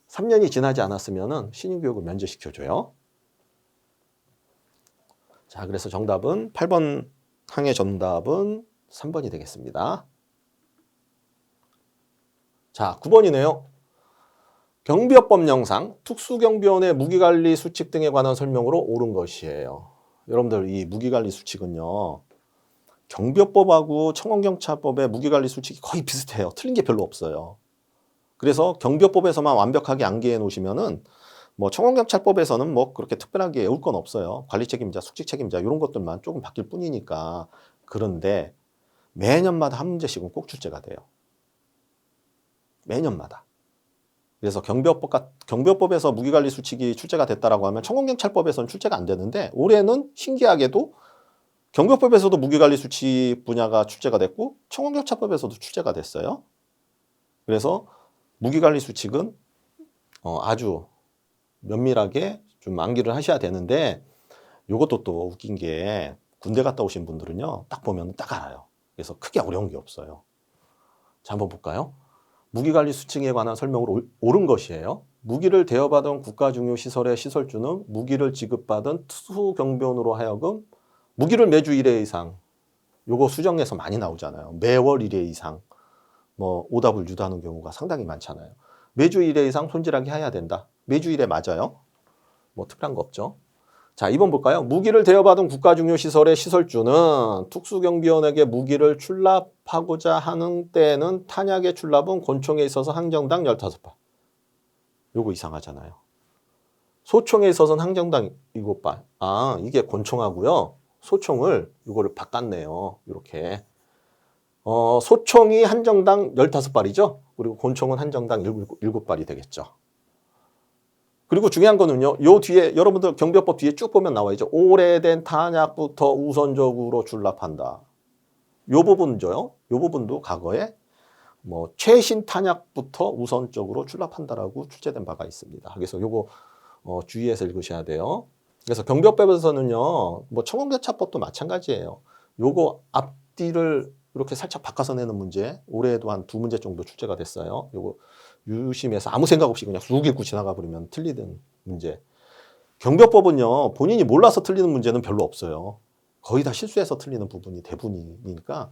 3년이 지나지 않았으면 신인교육을 면제시켜줘요. 자, 그래서 정답은 8번 항의 정답은 3번이 되겠습니다. 자, 9번이네요. 경비업법령상 특수경비원의 무기관리 수칙 등에 관한 설명으로 옳은 것이에요. 여러분들 이 무기관리 수칙은요. 경비업법하고 청원경찰법의 무기관리 수칙이 거의 비슷해요. 틀린 게 별로 없어요. 그래서 경비업법에서만 완벽하게 암기해 놓으시면은 뭐 청원경찰법에서는 뭐 그렇게 특별하게 외울 건 없어요. 관리 책임자, 숙직 책임자 이런 것들만 조금 바뀔 뿐이니까. 그런데 매년마다 한 문제씩은 꼭 출제가 돼요. 매년마다. 그래서 경비업법에서 무기관리 수칙이 출제가 됐다라고 하면 청원경찰법에서는 출제가 안 되는데 올해는 신기하게도 경비업법에서도 무기관리 수칙 분야가 출제가 됐고 청원경찰법에서도 출제가 됐어요. 그래서 무기관리 수칙은 아주 면밀하게 좀 암기를 하셔야 되는데 이것도 또 웃긴 게 군대 갔다 오신 분들은요 딱 보면 딱 알아요. 그래서 크게 어려운 게 없어요. 자, 한번 볼까요? 무기관리 수칙에 관한 설명으로 옳은 것이에요. 무기를 대여받은 국가중요시설의 시설주는 무기를 지급받은 투수경비원으로 하여금 무기를 매주 1회 이상, 요거 수정에서 많이 나오잖아요. 매월 1회 이상, 뭐 오답을 유도하는 경우가 상당히 많잖아요. 매주 1회 이상 손질하게 해야 된다. 매주 1회 맞아요. 뭐 특별한 거 없죠. 자, 2번 볼까요? 무기를 대여받은 국가중요시설의 시설주는 특수경비원에게 무기를 출납하고자 하는 때에는 탄약의 출납은 권총에 있어서 항정당 15발. 요거 이상하잖아요. 소총에 있어서는 항정당 7발. 아, 이게 권총하고요. 소총을 이거를 바꿨네요. 이렇게. 소총이 한정당 15발이죠. 그리고 권총은 한정당 7발이 되겠죠. 그리고 중요한 거는요. 요 뒤에 여러분들 경비업법 뒤에 쭉 보면 나와 있죠. 오래된 탄약부터 우선적으로 출납한다. 요 부분죠. 요 부분도 과거에 뭐 최신 탄약부터 우선적으로 출납한다라고 출제된 바가 있습니다. 그래서 요거 주의해서 읽으셔야 돼요. 그래서 경비업법에서는요. 뭐 청원경찰법도 마찬가지예요. 요거 앞뒤를 이렇게 살짝 바꿔서 내는 문제 올해에도 한 2문제 정도 출제가 됐어요. 요거 유심해서 아무 생각 없이 그냥 쑥 읽고 지나가 버리면 틀리는 문제. 경비업법은요. 본인이 몰라서 틀리는 문제는 별로 없어요. 거의 다 실수해서 틀리는 부분이 대부분이니까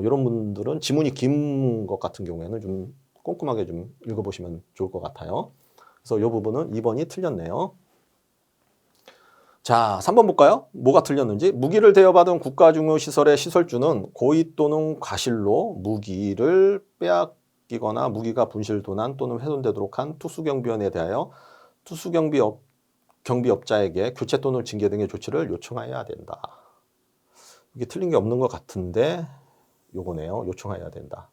이런 분들은 지문이 긴 것 같은 경우에는 좀 꼼꼼하게 좀 읽어보시면 좋을 것 같아요. 그래서 이 부분은 2번이 틀렸네요. 자, 3번 볼까요? 뭐가 틀렸는지. 무기를 대여받은 국가중요시설의 시설주는 고의 또는 과실로 무기를 빼앗기거나 무기가 분실도난 또는 훼손되도록 한 투수경비원에 대하여 경비업자에게 교체 또는 징계 등의 조치를 요청해야 된다. 이게 틀린 게 없는 것 같은데 요거네요. 요청해야 된다.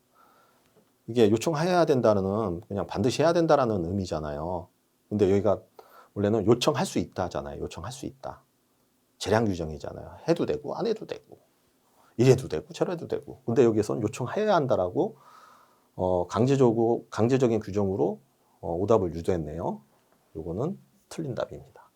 이게 요청해야 된다는 그냥 반드시 해야 된다라는 의미잖아요. 근데 여기가 원래는 요청할 수 있다잖아요. 요청할 수 있다. 재량 규정이잖아요. 해도 되고 안 해도 되고 이래도 되고 저래도 되고. 근데 여기에서는 요청해야 한다라고 강제적인 규정으로 오답을 유도했네요. 요거는 틀린 답입니다.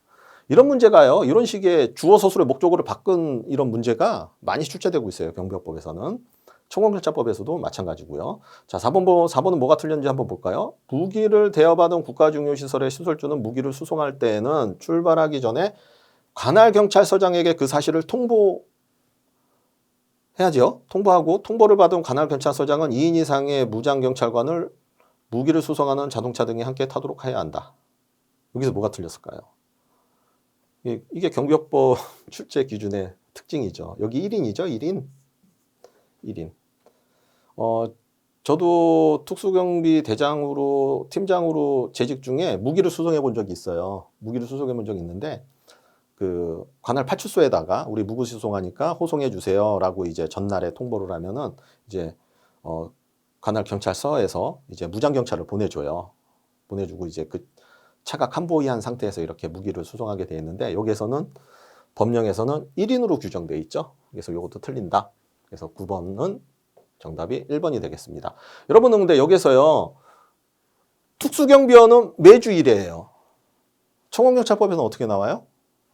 이런 문제가요. 이런 식의 주어 서술의 목적어를 바꾼 이런 문제가 많이 출제되고 있어요. 경비업법에서는. 청원경찰법에서도 마찬가지고요. 자, 4번은 뭐가 틀렸는지 한번 볼까요? 무기를 대여받은 국가중요시설의 시설주는 무기를 수송할 때에는 출발하기 전에 관할경찰서장에게 그 사실을 통보해야죠. 통보하고 통보를 받은 관할경찰서장은 2인 이상의 무장경찰관을 무기를 수송하는 자동차 등에 함께 타도록 해야 한다. 여기서 뭐가 틀렸을까요? 이게 경비업법 출제 기준의 특징이죠. 여기 1인이죠. 1인. 저도 특수경비 대장으로 팀장으로 재직 중에 무기를 수송해 본 적이 있어요. 무기를 수송해 본 적이 있는데 그 관할 파출소에다가 우리 무기 수송하니까 호송해 주세요라고 이제 전날에 통보를 하면은 이제 관할 경찰서에서 이제 무장 경찰을 보내줘요. 보내주고 이제 그 차가 칸보이한 상태에서 이렇게 무기를 수송하게 돼 있는데 여기에서는 법령에서는 1인으로 규정돼 있죠. 그래서 이것도 틀린다. 그래서 9번은 정답이 1번이 되겠습니다. 여러분은 근데 여기서요. 특수경비원은 매주 1회예요. 청원경찰법에서는 어떻게 나와요?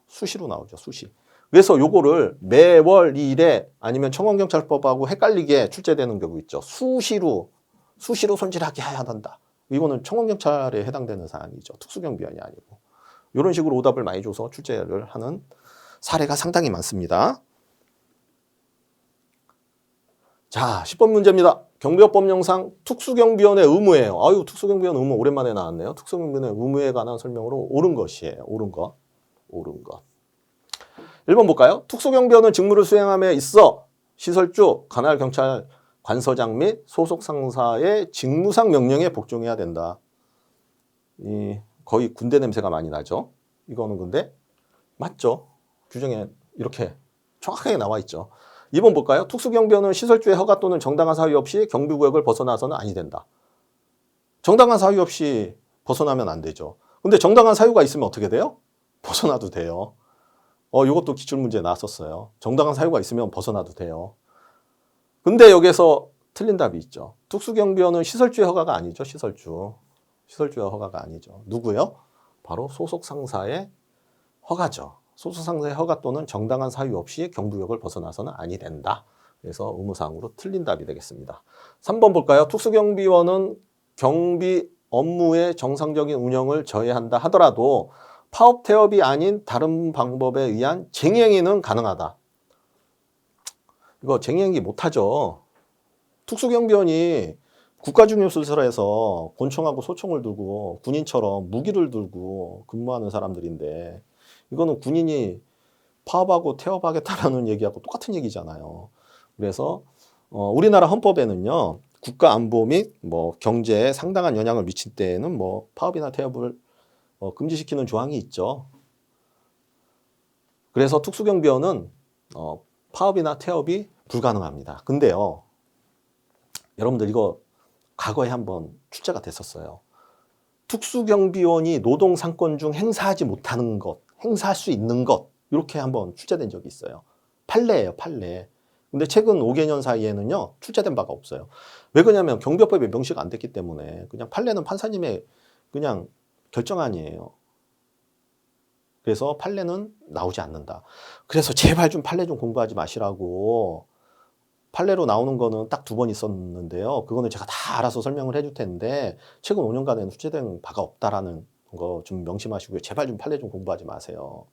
수시로 나오죠. 수시. 그래서 요거를 매월 2회 아니면 청원경찰법하고 헷갈리게 출제되는 경우 있죠. 수시로 손질하게 해야 한다. 이거는 청원경찰에 해당되는 사항이죠. 특수경비원이 아니고. 이런 식으로 오답을 많이 줘서 출제를 하는 사례가 상당히 많습니다. 자, 10번 문제입니다. 경비업법령상 특수경비원의 의무예요. 아유, 특수경비원 의무 오랜만에 나왔네요. 특수경비원의 의무에 관한 설명으로 옳은 것이에요. 옳은 것. 1번 볼까요? 특수경비원은 직무를 수행함에 있어 시설주, 관할경찰 관서장 및 소속 상사의 직무상 명령에 복종해야 된다. 이 거의 군대 냄새가 많이 나죠. 이거는 근데 맞죠. 규정에 이렇게 정확하게 나와 있죠. 2번 볼까요? 특수경비원은 시설주의 허가 또는 정당한 사유 없이 경비구역을 벗어나서는 아니 된다. 정당한 사유 없이 벗어나면 안 되죠. 근데 정당한 사유가 있으면 어떻게 돼요? 벗어나도 돼요. 이것도 기출문제에 나왔었어요. 정당한 사유가 있으면 벗어나도 돼요. 근데 여기서 틀린 답이 있죠. 특수경비원은 시설주의 허가가 아니죠. 시설주의 허가가 아니죠. 누구요? 바로 소속 상사의 허가죠. 소속 상사의 허가 또는 정당한 사유 없이 경비구역을 벗어나서는 아니 된다. 그래서 의무사항으로 틀린 답이 되겠습니다. 3번 볼까요? 특수경비원은 경비 업무의 정상적인 운영을 저해한다 하더라도 파업 태업이 아닌 다른 방법에 의한 쟁행위는 가능하다. 이거 쟁행위 못하죠. 특수경비원이 국가중요시설에서 권총하고 소총을 들고 군인처럼 무기를 들고 근무하는 사람들인데 이거는 군인이 파업하고 태업하겠다라는 얘기하고 똑같은 얘기잖아요. 그래서 우리나라 헌법에는요. 국가 안보 및 뭐 경제에 상당한 영향을 미칠 때에는 뭐 파업이나 태업을 금지시키는 조항이 있죠. 그래서 특수경비원은 파업이나 태업이 불가능합니다. 근데요. 여러분들 이거 과거에 한번 출제가 됐었어요. 특수경비원이 노동상권 중 행사하지 못하는 것, 행사할 수 있는 것 이렇게 한번 출제된 적이 있어요. 판례예요, 판례. 근데 최근 5개년 사이에는요. 출제된 바가 없어요. 왜 그러냐면 경비업법에 명시가 안 됐기 때문에 그냥 판례는 판사님의 그냥 결정안이에요. 그래서 판례는 나오지 않는다. 그래서 제발 좀 판례 좀 공부하지 마시라고. 판례로 나오는 거는 딱 2번 있었는데요. 그거는 제가 다 알아서 설명을 해줄 텐데 최근 5년간에는 출제된 바가 없다라는 거 좀 명심하시고요. 제발 좀 판례 좀 공부하지 마세요.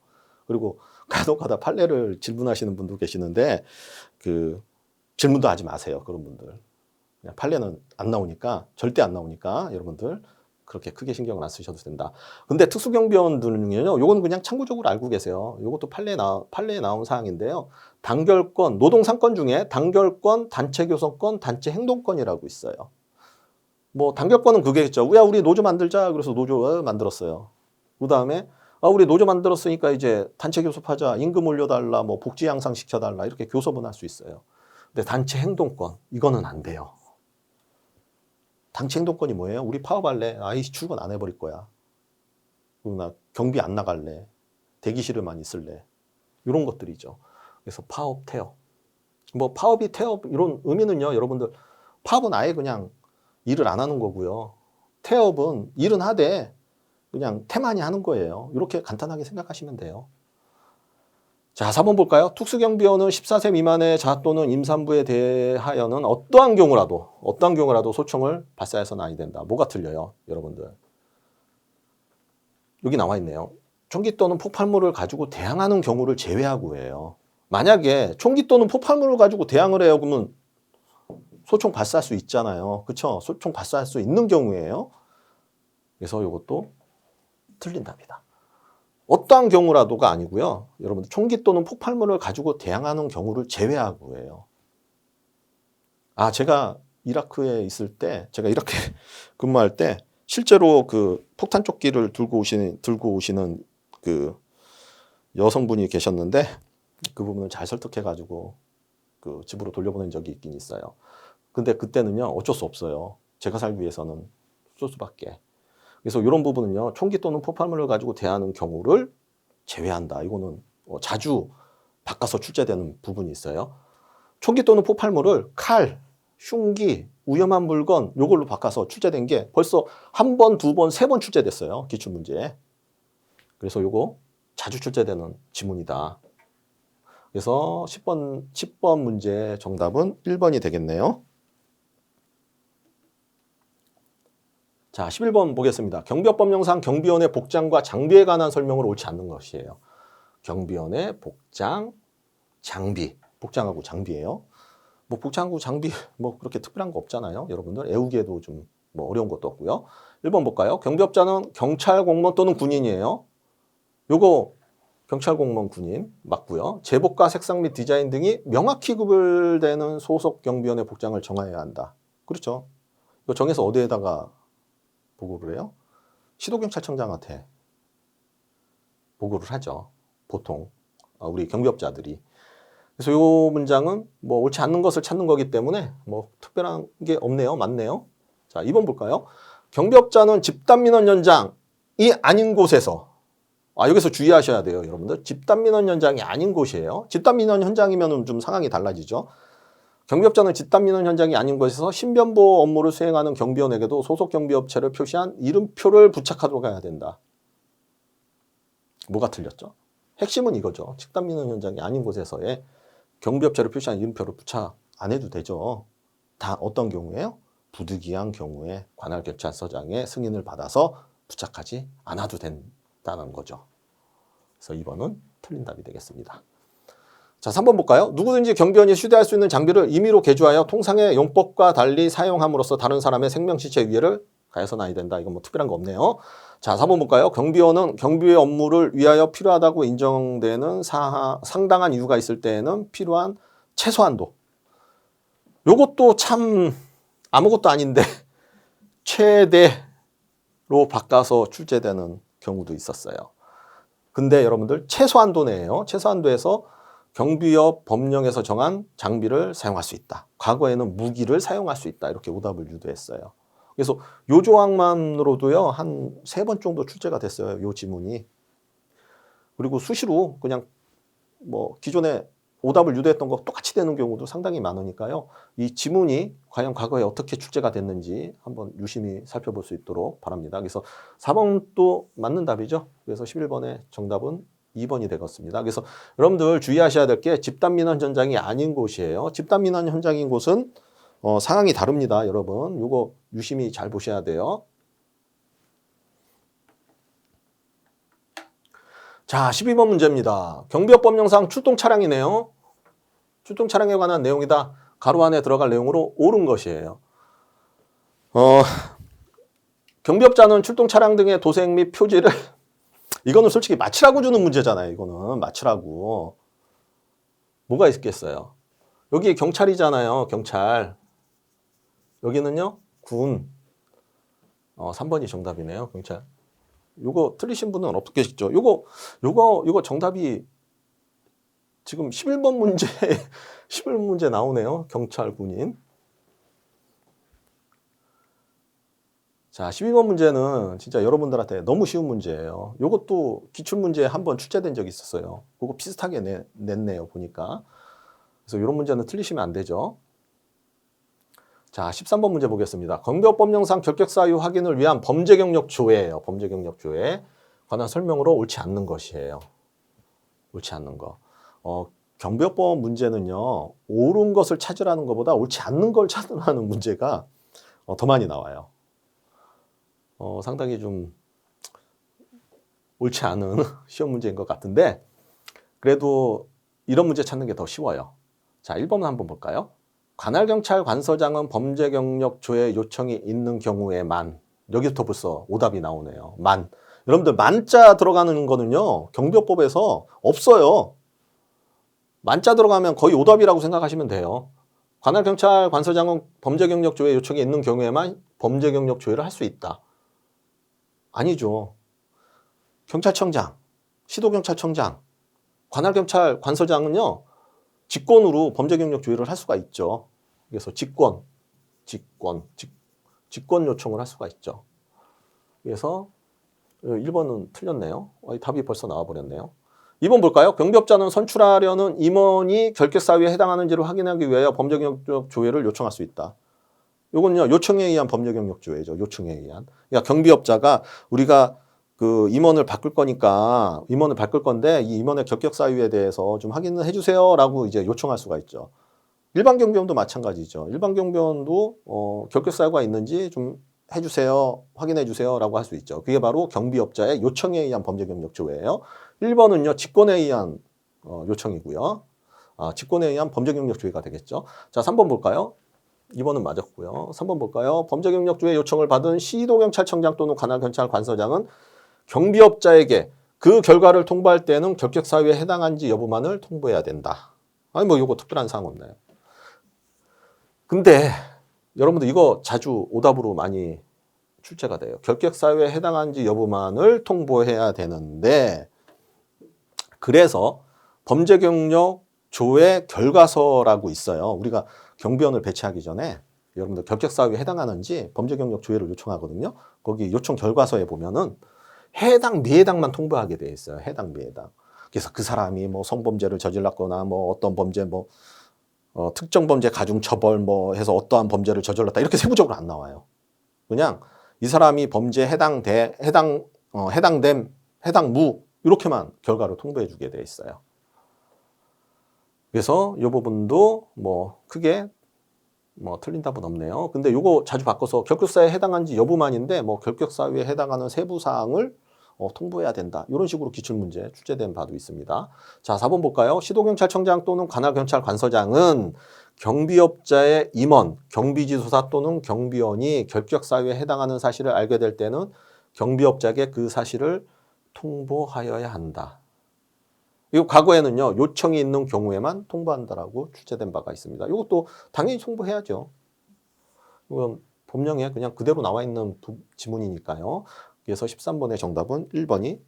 그리고 간혹가다 판례를 질문하시는 분도 계시는데 그 질문도 하지 마세요. 그런 분들. 그냥 판례는 안 나오니까 절대 안 나오니까 여러분들 그렇게 크게 신경을 안 쓰셔도 된다. 근데 특수경비원들은요, 요건 그냥 참고적으로 알고 계세요. 요것도 판례에 나온 사항인데요. 단결권, 노동상권 중에 단결권, 단체교섭권, 단체행동권이라고 있어요. 뭐 단결권은 그게겠죠. 야, 우리 노조 만들자. 그래서 노조 만들었어요. 그 다음에 우리 노조 만들었으니까 이제 단체교섭하자. 임금 올려달라. 뭐 복지 향상시켜달라. 이렇게 교섭은 할 수 있어요. 근데 단체행동권, 이거는 안 돼요. 단체 행동권이 뭐예요? 우리 파업할래? 아이씨 출근 안 해버릴 거야. 그리고 나 경비 안 나갈래. 대기실에만 있을래. 이런 것들이죠. 그래서 파업, 태업. 뭐 파업이 태업 이런 의미는요. 여러분들 파업은 아예 그냥 일을 안 하는 거고요. 태업은 일은 하되 그냥 태만히 하는 거예요. 이렇게 간단하게 생각하시면 돼요. 자, 4번 볼까요? 특수경비원은 14세 미만의 자 또는 임산부에 대하여는 어떠한 경우라도 소총을 발사해서는 아니 된다. 뭐가 틀려요, 여러분들? 여기 나와 있네요. 총기 또는 폭발물을 가지고 대항하는 경우를 제외하고 해요. 만약에 총기 또는 폭발물을 가지고 대항을 해요, 그러면 소총 발사할 수 있잖아요. 그렇죠? 소총 발사할 수 있는 경우예요. 그래서 이것도 틀린 답이다. 어떠한 경우라도가 아니고요. 여러분들 총기 또는 폭발물을 가지고 대항하는 경우를 제외하고 해요. 제가 이라크에 있을 때, 제가 이렇게 근무할 때 실제로 그 폭탄 조끼를 들고 오시는 그 여성분이 계셨는데 그 부분을 잘 설득해가지고 그 집으로 돌려보낸 적이 있긴 있어요. 근데 그때는요, 어쩔 수 없어요. 제가 살기 위해서는 쏠 수밖에. 그래서 이런 부분은요, 총기 또는 폭발물을 가지고 대하는 경우를 제외한다. 이거는 자주 바꿔서 출제되는 부분이 있어요. 총기 또는 폭발물을 칼, 흉기, 위험한 물건 이걸로 바꿔서 출제된 게 벌써 1번, 2번, 3번 출제됐어요. 기출문제에. 그래서 이거 자주 출제되는 지문이다. 그래서 10번 문제 정답은 1번이 되겠네요. 자, 11번 보겠습니다. 경비업법령상 경비원의 복장과 장비에 관한 설명을 옳지 않는 것이에요. 경비원의 복장, 장비. 복장하고 장비예요. 뭐 복장하고 장비 뭐 그렇게 특별한 거 없잖아요. 여러분들 애우기에도 좀 뭐 어려운 것도 없고요. 1번 볼까요? 경비업자는 경찰 공무원 또는 군인이에요. 요거 경찰 공무원 군인 맞고요. 제복과 색상 및 디자인 등이 명확히 구별되는 소속 경비원의 복장을 정해야 한다. 그렇죠. 이거 정해서 어디에다가 보고를 해요? 시도경찰청장한테 보고를 하죠. 보통 우리 경비업자들이. 그래서 이 문장은 뭐 옳지 않는 것을 찾는 거기 때문에 뭐 특별한 게 없네요. 맞네요. 자, 2번 볼까요? 경비업자는 집단민원 현장이 아닌 곳에서, 여기서 주의하셔야 돼요, 여러분들. 집단민원 현장이 아닌 곳이에요. 집단민원 현장이면 좀 상황이 달라지죠. 경비업자는 집단민원 현장이 아닌 곳에서 신변보호 업무를 수행하는 경비원에게도 소속 경비업체를 표시한 이름표를 부착하도록 해야 된다. 뭐가 틀렸죠? 핵심은 이거죠. 집단민원 현장이 아닌 곳에서의 경비업체를 표시한 이름표를 부착 안 해도 되죠. 다 어떤 경우에요? 부득이한 경우에 관할경찰서장의 승인을 받아서 부착하지 않아도 된다는 거죠. 그래서 2번은 틀린 답이 되겠습니다. 자, 3번 볼까요? 누구든지 경비원이 휴대할 수 있는 장비를 임의로 개조하여 통상의 용법과 달리 사용함으로써 다른 사람의 생명, 신체 위해를 가해서는 아니 된다. 이건 뭐 특별한 거 없네요. 자, 4번 볼까요? 경비원은 경비의 업무를 위하여 필요하다고 인정되는 상당한 이유가 있을 때에는 필요한 최소한도. 요것도 참 아무것도 아닌데 최대로 바꿔서 출제되는 경우도 있었어요. 근데 여러분들 최소한도네요. 최소한도에서 경비업 법령에서 정한 장비를 사용할 수 있다. 과거에는 무기를 사용할 수 있다. 이렇게 오답을 유도했어요. 그래서 요 조항만으로도요, 한 3번 정도 출제가 됐어요. 요 지문이. 그리고 수시로 그냥 뭐 기존에 오답을 유도했던 거 똑같이 되는 경우도 상당히 많으니까요. 이 지문이 과연 과거에 어떻게 출제가 됐는지 한번 유심히 살펴볼 수 있도록 바랍니다. 그래서 4번도 맞는 답이죠. 그래서 11번의 정답은 2번이 되겠습니다. 그래서 여러분들 주의하셔야 될 게 집단민원 현장이 아닌 곳이에요. 집단민원 현장인 곳은 상황이 다릅니다, 여러분. 이거 유심히 잘 보셔야 돼요. 자, 12번 문제입니다. 경비업 법령상 출동 차량이네요. 출동 차량에 관한 내용이다. 가로 안에 들어갈 내용으로 옳은 것이에요. 경비업자는 출동 차량 등의 도색 및 표지를 이거는 솔직히 맞추라고 주는 문제잖아요. 이거는 맞추라고. 뭐가 있겠어요? 여기 경찰이잖아요. 경찰. 여기는요, 군. 3번이 정답이네요. 경찰. 요거 틀리신 분은 없겠죠. 요거 정답이 지금 11번 문제, 11번 문제 나오네요. 경찰 군인. 자, 12번 문제는 진짜 여러분들한테 너무 쉬운 문제예요. 요것도 기출문제에 한번 출제된 적이 있었어요. 그거 비슷하게 냈네요. 보니까. 그래서 이런 문제는 틀리시면 안 되죠. 자, 13번 문제 보겠습니다. 경비업법령상 결격 사유 확인을 위한 범죄 경력 조회예요. 범죄 경력 조회. 관한 설명으로 옳지 않는 것이에요. 옳지 않는 거. 경비업법 문제는요, 옳은 것을 찾으라는 것보다 옳지 않는 걸 찾으라는 문제가 더 많이 나와요. 상당히 좀 옳지 않은 시험 문제인 것 같은데, 그래도 이런 문제 찾는 게 더 쉬워요. 자, 1번 한번 볼까요? 관할경찰 관서장은 범죄 경력 조회 요청이 있는 경우에만, 여기부터 벌써 오답이 나오네요. 만. 여러분들 만자 들어가는 거는요, 경비업법에서 없어요. 만자 들어가면 거의 오답이라고 생각하시면 돼요. 관할경찰 관서장은 범죄 경력 조회 요청이 있는 경우에만 범죄 경력 조회를 할 수 있다. 아니죠. 경찰청장, 시도경찰청장, 관할경찰 관서장은요, 직권으로 범죄 경력 조회를 할 수가 있죠. 그래서 직권 요청을 할 수가 있죠. 그래서 1번은 틀렸네요. 답이 벌써 나와버렸네요. 2번 볼까요? 경비업자는 선출하려는 임원이 결격 사유에 해당하는지를 확인하기 위하여 범죄 경력 조회를 요청할 수 있다. 이건요, 요청에 의한 범죄 경력 조회죠. 요청에 의한. 그러니까 경비업자가 우리가 그 임원을 바꿀 거니까 임원을 바꿀 건데 이 임원의 결격 사유에 대해서 좀 확인을 해주세요라고 이제 요청할 수가 있죠. 일반 경비원도 마찬가지죠. 일반 경비원도 결격 사유가 있는지 좀 해주세요, 확인해 주세요라고 할 수 있죠. 그게 바로 경비업자의 요청에 의한 범죄 경력 조회예요. 1번은요, 직권에 의한 요청이고요. 직권에 의한 범죄 경력 조회가 되겠죠. 자, 3번 볼까요? 2번은 맞았고요. 3번 볼까요? 범죄 경력 조회 요청을 받은 시도경찰청장 또는 관할경찰 관서장은 경비업자에게 그 결과를 통보할 때는 결격 사유에 해당한지 여부만을 통보해야 된다. 아니 뭐 이거 특별한 사항 없나요? 근데 여러분들 이거 자주 오답으로 많이 출제가 돼요. 결격사유에 해당하는지 여부만을 통보해야 되는데, 그래서 범죄경력 조회 결과서라고 있어요. 우리가 경비원을 배치하기 전에 여러분들 결격사유에 해당하는지 범죄경력조회를 요청하거든요. 거기 요청 결과서에 보면은 해당 미해당만 통보하게 돼 있어요. 해당 미해당. 그래서 그 사람이 뭐 성범죄를 저질렀거나 뭐 어떤 범죄 뭐 특정 범죄 가중 처벌 뭐 해서 어떠한 범죄를 저질렀다 이렇게 세부적으로 안 나와요. 그냥 이 사람이 범죄에 해당됨, 해당무 이렇게만 결과로 통보해 주게 돼 있어요. 그래서 이 부분도 뭐 크게 뭐 틀린 답은 없네요. 근데 요거 자주 바꿔서 결격사유에 해당하는지 여부만인데 뭐 결격사유에 해당하는 세부 사항을 통보해야 된다. 이런 식으로 기출문제 출제된 바도 있습니다. 자, 4번 볼까요? 시도경찰청장 또는 관할경찰관서장은 경비업자의 임원, 경비지도사 또는 경비원이 결격사유에 해당하는 사실을 알게 될 때는 경비업자에게 그 사실을 통보하여야 한다. 이거 과거에는요, 요청이 있는 경우에만 통보한다라고 출제된 바가 있습니다. 이것도 당연히 통보해야죠. 이건 법령에 그냥 그대로 나와 있는 지문이니까요. 그래서 13번의 정답은 1번이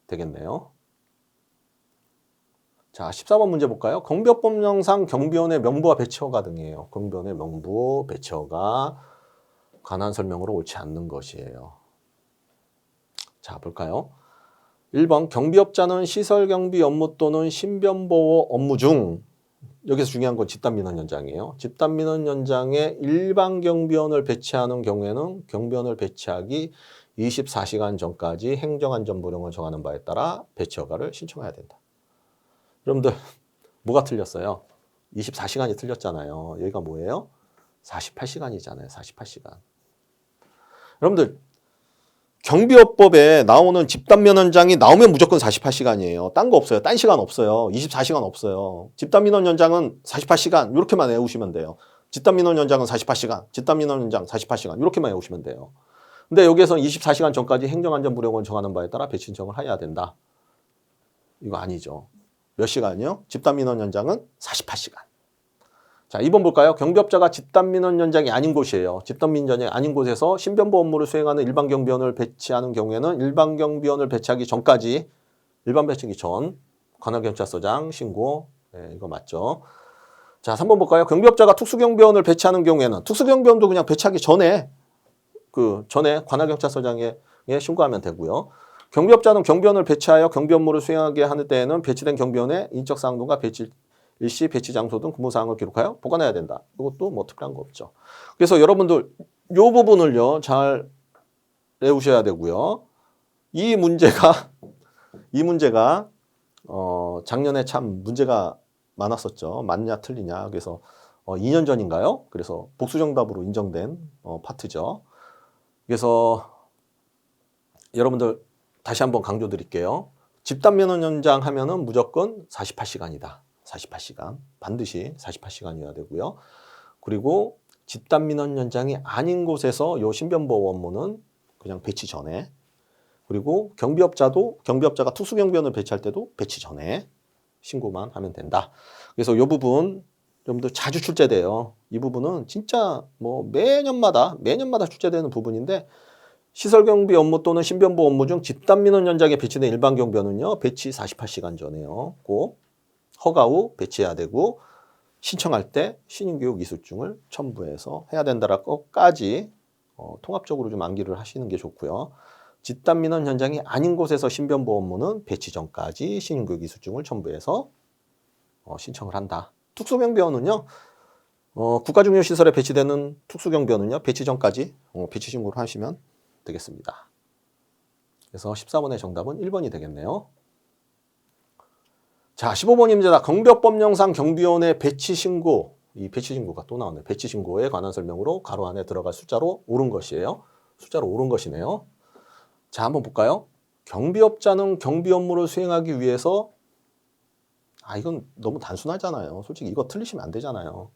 되겠네요. 자, 14번 문제 볼까요? 경비업법령상 경비원의 명부와 배치허가 등이에요. 경비원의 명부, 배치허가 관한 설명으로 옳지 않는 것이에요. 자, 볼까요? 1번 경비업자는 시설경비 업무 또는 신변보호 업무 중, 여기서 중요한 건 집단민원 현장이에요. 집단민원 현장에 일반 경비원을 배치하는 경우에는 경비원을 배치하기 24시간 전까지 행정안전보령을 정하는 바에 따라 배치허가를 신청해야 된다. 여러분들 뭐가 틀렸어요? 24시간이 틀렸잖아요. 여기가 뭐예요? 48시간이잖아요. 48시간. 여러분들 경비업법에 나오는 집단민원장이 나오면 무조건 48시간이에요. 딴 거 없어요. 딴 시간 없어요. 24시간 없어요. 집단민원 현장은 48시간 이렇게만 외우시면 돼요. 집단민원 현장은 48시간, 집단민원 현장 48시간 이렇게만 외우시면 돼요. 근데 여기에서 24시간 전까지 행정안전부령을 정하는 바에 따라 배치 신청을 해야 된다. 이거 아니죠. 몇 시간이요? 집단민원 현장은 48시간. 자, 2번 볼까요? 경비업자가 집단민원 현장이 아닌 곳이에요. 집단민원 현장이 아닌 곳에서 신변보호 업무를 수행하는 일반 경비원을 배치하는 경우에는 일반 경비원을 배치하기 전까지, 일반 배치하기 전 관할경찰서장 신고. 네, 이거 맞죠? 자, 3번 볼까요? 경비업자가 특수경비원을 배치하는 경우에는 특수경비원도 그냥 배치하기 전에 관할경찰서장에 신고하면 되고요. 경비업자는 경비원을 배치하여 경비 업무를 수행하게 하는 때에는 배치된 경비원의 인적사항 등과 배치 일시, 배치 장소 등 근무사항을 기록하여 보관해야 된다. 이것도 뭐 특별한 거 없죠. 그래서 여러분들 이 부분을요 잘 외우셔야 되고요. 이 문제가 작년에 참 문제가 많았었죠. 맞냐 틀리냐. 그래서 2년 전인가요? 그래서 복수 정답으로 인정된 파트죠. 그래서 여러분들 다시 한번 강조드릴게요. 집단민원 현장 하면은 무조건 48시간이다. 48시간. 반드시 48시간이어야 되고요. 그리고 집단민원 현장이 아닌 곳에서 요 신변보호 업무는 그냥 배치 전에, 그리고 경비업자가 특수경비원을 배치할 때도 배치 전에 신고만 하면 된다. 그래서 요 부분 여러분들 자주 출제돼요. 이 부분은 진짜 뭐 매년마다 출제되는 부분인데, 시설경비 업무 또는 신변보호 업무 중 집단민원 현장에 배치된 일반 경비원은요, 배치 48시간 전에요. 꼭 허가 후 배치해야 되고, 신청할 때 신인교육 이수증을 첨부해서 해야 된다라고까지 통합적으로 좀 암기를 하시는 게 좋고요. 집단민원 현장이 아닌 곳에서 신변보호 업무는 배치 전까지 신인교육 이수증을 첨부해서 신청을 한다. 특수경비원은요, 국가중요시설에 배치되는 특수경비원은요, 배치 전까지 배치 신고를 하시면 되겠습니다. 그래서 14번의 정답은 1번이 되겠네요. 자, 15번입니다. 경비업법령상 경비원의 배치 신고, 이 배치 신고가 또 나오네요. 배치 신고에 관한 설명으로 가로 안에 들어갈 숫자로 옳은 것이에요. 숫자로 옳은 것이네요. 자, 한번 볼까요? 경비업자는 경비 업무를 수행하기 위해서, 이건 너무 단순하잖아요. 솔직히 이거 틀리시면 안 되잖아요.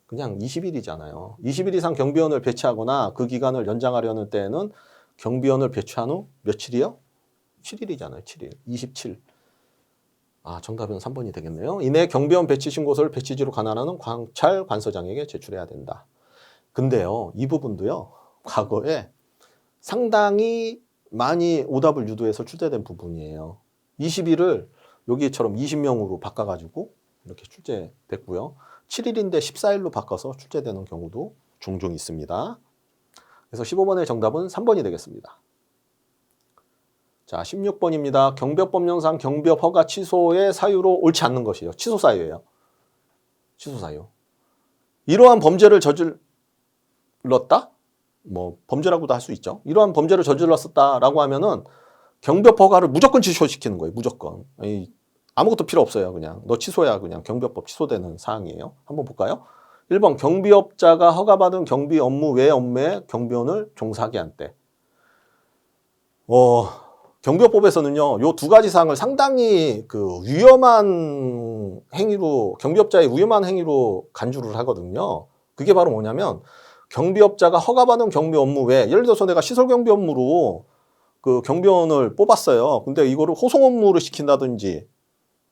그냥 20일이잖아요. 20일 이상 경비원을 배치하거나 그 기간을 연장하려는 때에는 경비원을 배치한 후 며칠이요? 7일이잖아요. 7일. 27. 정답은 3번이 되겠네요. 이내 경비원 배치 신고서를 배치지로 관할하는 관찰관서장에게 제출해야 된다. 근데요, 이 부분도요, 과거에 상당히 많이 오답을 유도해서 출제된 부분이에요. 20일을 여기처럼 20명으로 바꿔가지고 이렇게 출제됐고요. 7일인데 14일로 바꿔서 출제되는 경우도 종종 있습니다. 그래서 15번의 정답은 3번이 되겠습니다. 자, 16번입니다. 경비업법령상 경비업 허가 취소의 사유로 옳지 않는 것이에요. 취소 사유예요. 취소 사유. 이러한 범죄를 저질렀다? 뭐 범죄라고도 할 수 있죠. 이러한 범죄를 저질렀었다라고 하면은 경비업 허가를 무조건 취소시키는 거예요. 무조건. 아무것도 필요 없어요. 그냥 너 취소야. 그냥 경비업법 취소되는 사항이에요. 한번 볼까요? 1번 경비업자가 허가받은 경비 업무 외 업무에 경비원을 종사하게 한 때. 경비업법에서는요, 요 두 가지 사항을 상당히 그 위험한 행위로, 경비업자의 위험한 행위로 간주를 하거든요. 그게 바로 뭐냐면, 경비업자가 허가받은 경비 업무 외에, 예를 들어서 내가 시설 경비 업무로 그 경비원을 뽑았어요. 근데 이거를 호송 업무를 시킨다든지,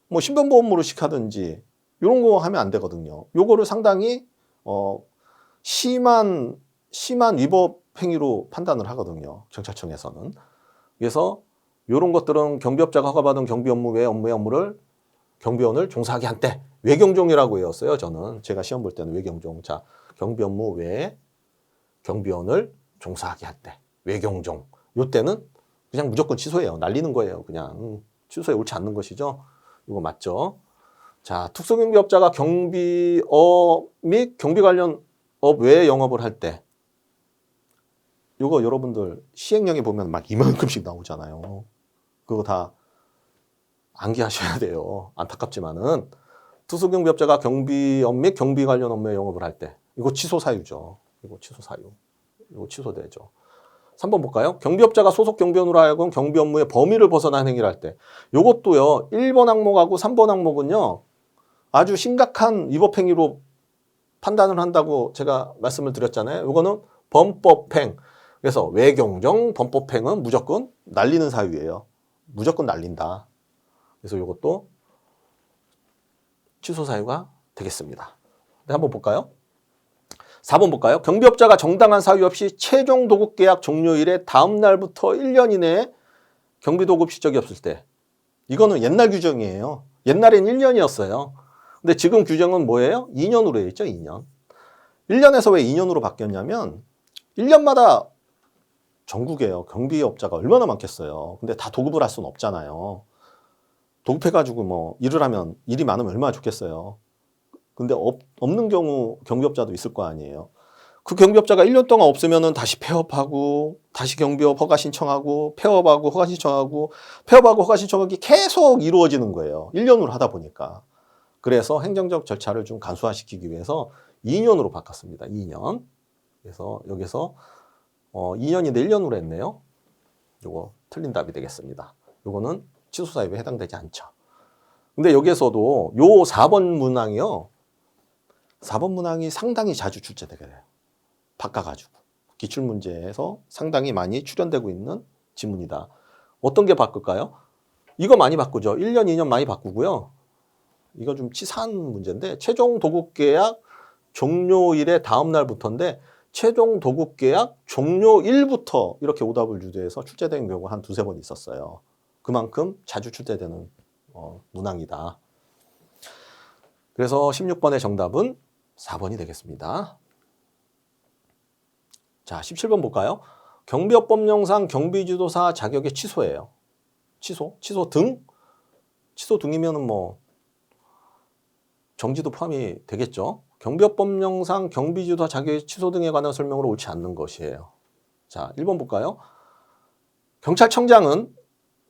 뭐 신변보호 업무를 시키든지, 이런 거 하면 안 되거든요. 요거를 상당히, 심한 위법 행위로 판단을 하거든요. 경찰청에서는. 그래서 이런 것들은 경비업자가 허가받은 경비 업무 외 업무를 경비원을 종사하게 한 때 외경종이라고 외웠어요. 저는 제가 시험 볼 때는 외경종. 자, 경비 업무 외에 경비원을 종사하게 할 때 외경종. 요 때는 그냥 무조건 취소해요. 날리는 거예요. 그냥 취소에 옳지 않는 것이죠. 이거 맞죠? 자, 특수경비업자가 경비업 및 경비 관련 업 외에 영업을 할 때 이거 여러분들 시행령에 보면 막 이만큼씩 나오잖아요. 그거 다 암기하셔야 돼요. 안타깝지만은 특수경비업자가 경비업 및 경비 관련 업무에 영업을 할 때 이거 취소 사유죠. 이거 취소 사유. 이거 취소되죠. 3번 볼까요? 경비업자가 소속 경비원으로 하여금 경비 업무의 범위를 벗어난 행위를 할 때 이것도요. 1번 항목하고 3번 항목은요. 아주 심각한 위법 행위로 판단을 한다고 제가 말씀을 드렸잖아요. 이거는 범법행. 그래서 외경정, 범법행은 무조건 날리는 사유예요. 무조건 날린다. 그래서 이것도 취소 사유가 되겠습니다. 네, 한번 볼까요? 4번 볼까요? 경비업자가 정당한 사유 없이 최종 도급 계약 종료일의 다음 날부터 1년 이내에 경비도급 시적이 없을 때 이거는 옛날 규정이에요. 옛날엔 1년이었어요. 근데 지금 규정은 뭐예요? 2년으로 돼 있죠. 2년. 1년에서 왜 2년으로 바뀌었냐면 1년마다 전국에요. 경비업자가 얼마나 많겠어요. 근데 다 도급을 할 수는 없잖아요. 도급해가지고 뭐 일을 하면 일이 많으면 얼마나 좋겠어요. 근데 없는 경우 경비업자도 있을 거 아니에요. 그 경비업자가 1년 동안 없으면은 다시 폐업하고 다시 경비업 허가 신청하고 폐업하고 허가 신청하고 폐업하고 허가 신청하기 계속 이루어지는 거예요. 1년으로 하다 보니까. 그래서 행정적 절차를 좀 간소화시키기 위해서 2년으로 바꿨습니다. 2년. 그래서 여기서 2년인데 1년으로 했네요. 요거 틀린 답이 되겠습니다. 요거는 취소 사유에 해당되지 않죠. 근데 여기에서도 요 4번 문항이요. 4번 문항이 상당히 자주 출제되게 돼요. 바꿔가지고. 기출문제에서 상당히 많이 출연되고 있는 지문이다. 어떤 게 바꿀까요? 이거 많이 바꾸죠. 1년, 2년 많이 바꾸고요. 이거 좀 치사한 문제인데 최종 도급계약 종료일의 다음 날부터인데 최종 도급계약 종료일부터 이렇게 오답을 유도해서 출제된 경우가 한 두세 번 있었어요. 그만큼 자주 출제되는 문항이다. 그래서 16번의 정답은 4번이 되겠습니다. 자, 17번 볼까요? 경비업법령상 경비지도사 자격의 취소예요. 취소 등이면은 뭐 정지도 포함이 되겠죠. 경비업법령상 경비지도사 자격의 취소 등에 관한 설명으로 옳지 않는 것이에요. 자, 1번 볼까요? 경찰청장은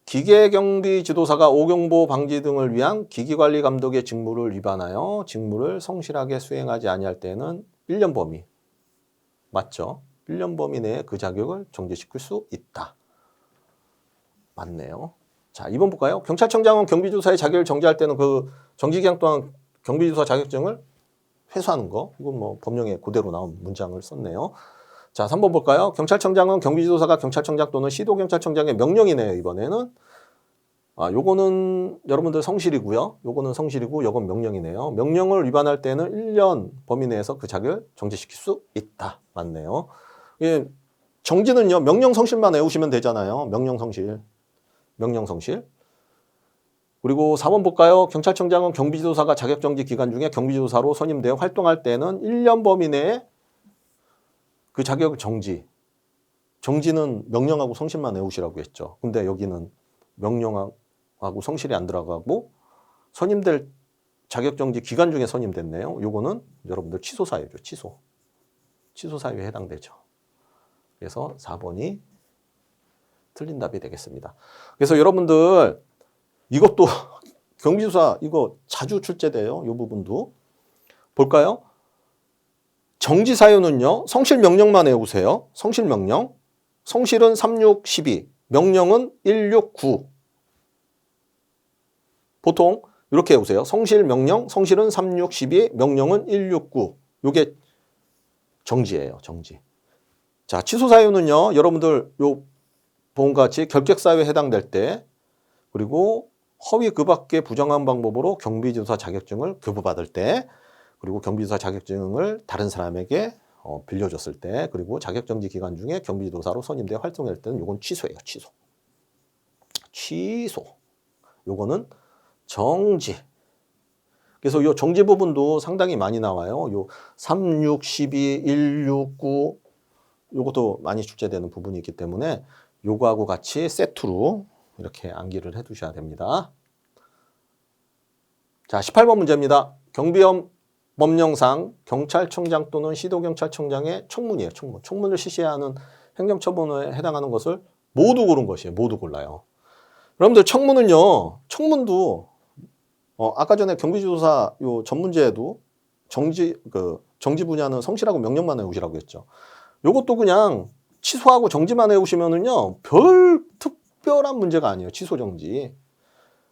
기계경비지도사가 오경보 방지 등을 위한 기기관리 감독의 직무를 위반하여 직무를 성실하게 수행하지 아니할 때는 1년 범위. 맞죠? 1년 범위 내에 그 자격을 정지시킬 수 있다. 맞네요. 자, 2번 볼까요? 경찰청장은 경비지도사의 자격을 정지할 때는 그 정지기간 동안 경비지도사 자격증을 회수하는 거. 이건 뭐 법령에 그대로 나온 문장을 썼네요. 자, 3번 볼까요? 경찰청장은 경비지도사가 경찰청장 또는 시도경찰청장의 명령이네요, 이번에는. 요거는 여러분들 성실이고요. 요거는 성실이고, 요건 명령이네요. 명령을 위반할 때는 1년 범위 내에서 그 자격을 정지시킬 수 있다. 맞네요. 예, 정지는요, 명령성실만 외우시면 되잖아요. 명령성실. 명령성실. 그리고 4번 볼까요? 경찰청장은 경비지도사가 자격정지 기간 중에 경비지도사로 선임되어 활동할 때는 1년 범위 내에 그 자격을 정지. 정지는 명령하고 성실만 외우시라고 했죠. 근데 여기는 명령하고 성실이 안 들어가고 선임될 자격정지 기간 중에 선임됐네요. 요거는 여러분들 취소 사유죠. 취소. 취소 사유에 해당되죠. 그래서 4번이 틀린 답이 되겠습니다. 그래서 여러분들 이것도 경비조사 이거 자주 출제돼요. 이 부분도. 볼까요? 정지 사유는요. 성실 명령만 외우세요. 성실 명령. 성실은 36, 12. 명령은 169. 보통 이렇게 외우세요. 성실 명령, 성실은 36, 12, 명령은 169. 이게 정지예요. 정지. 자, 취소 사유는요. 여러분들 요 보험과 같이 결격 사유에 해당될 때 그리고 허위 그 밖의 부정한 방법으로 경비지도사 자격증을 교부받을 때 그리고 경비지도사 자격증을 다른 사람에게 빌려줬을 때 그리고 자격정지 기간 중에 경비지도사로 선임되어 활동할 때는 이건 취소예요. 취소. 취소. 요거는 정지. 그래서 이 정지 부분도 상당히 많이 나와요. 요 36, 12, 169 요것도 많이 출제되는 부분이 있기 때문에 요거하고 같이 세트로 이렇게 암기를 해 두셔야 됩니다. 자, 18번 문제입니다. 경비원 법령상 경찰청장 또는 시도경찰청장의 청문이에요. 청문. 청문을 실시하는 행정처분에 해당하는 것을 모두 고른 것이에요. 모두 골라요. 여러분들 청문은요. 청문도 아까 전에 경비지도사 요 전문제에도 정지 분야는 성실하고 명령만 외우시라고 했죠. 요것도 그냥 취소하고 정지만 외우시면은요. 별 특별한 문제가 아니에요. 취소 정지.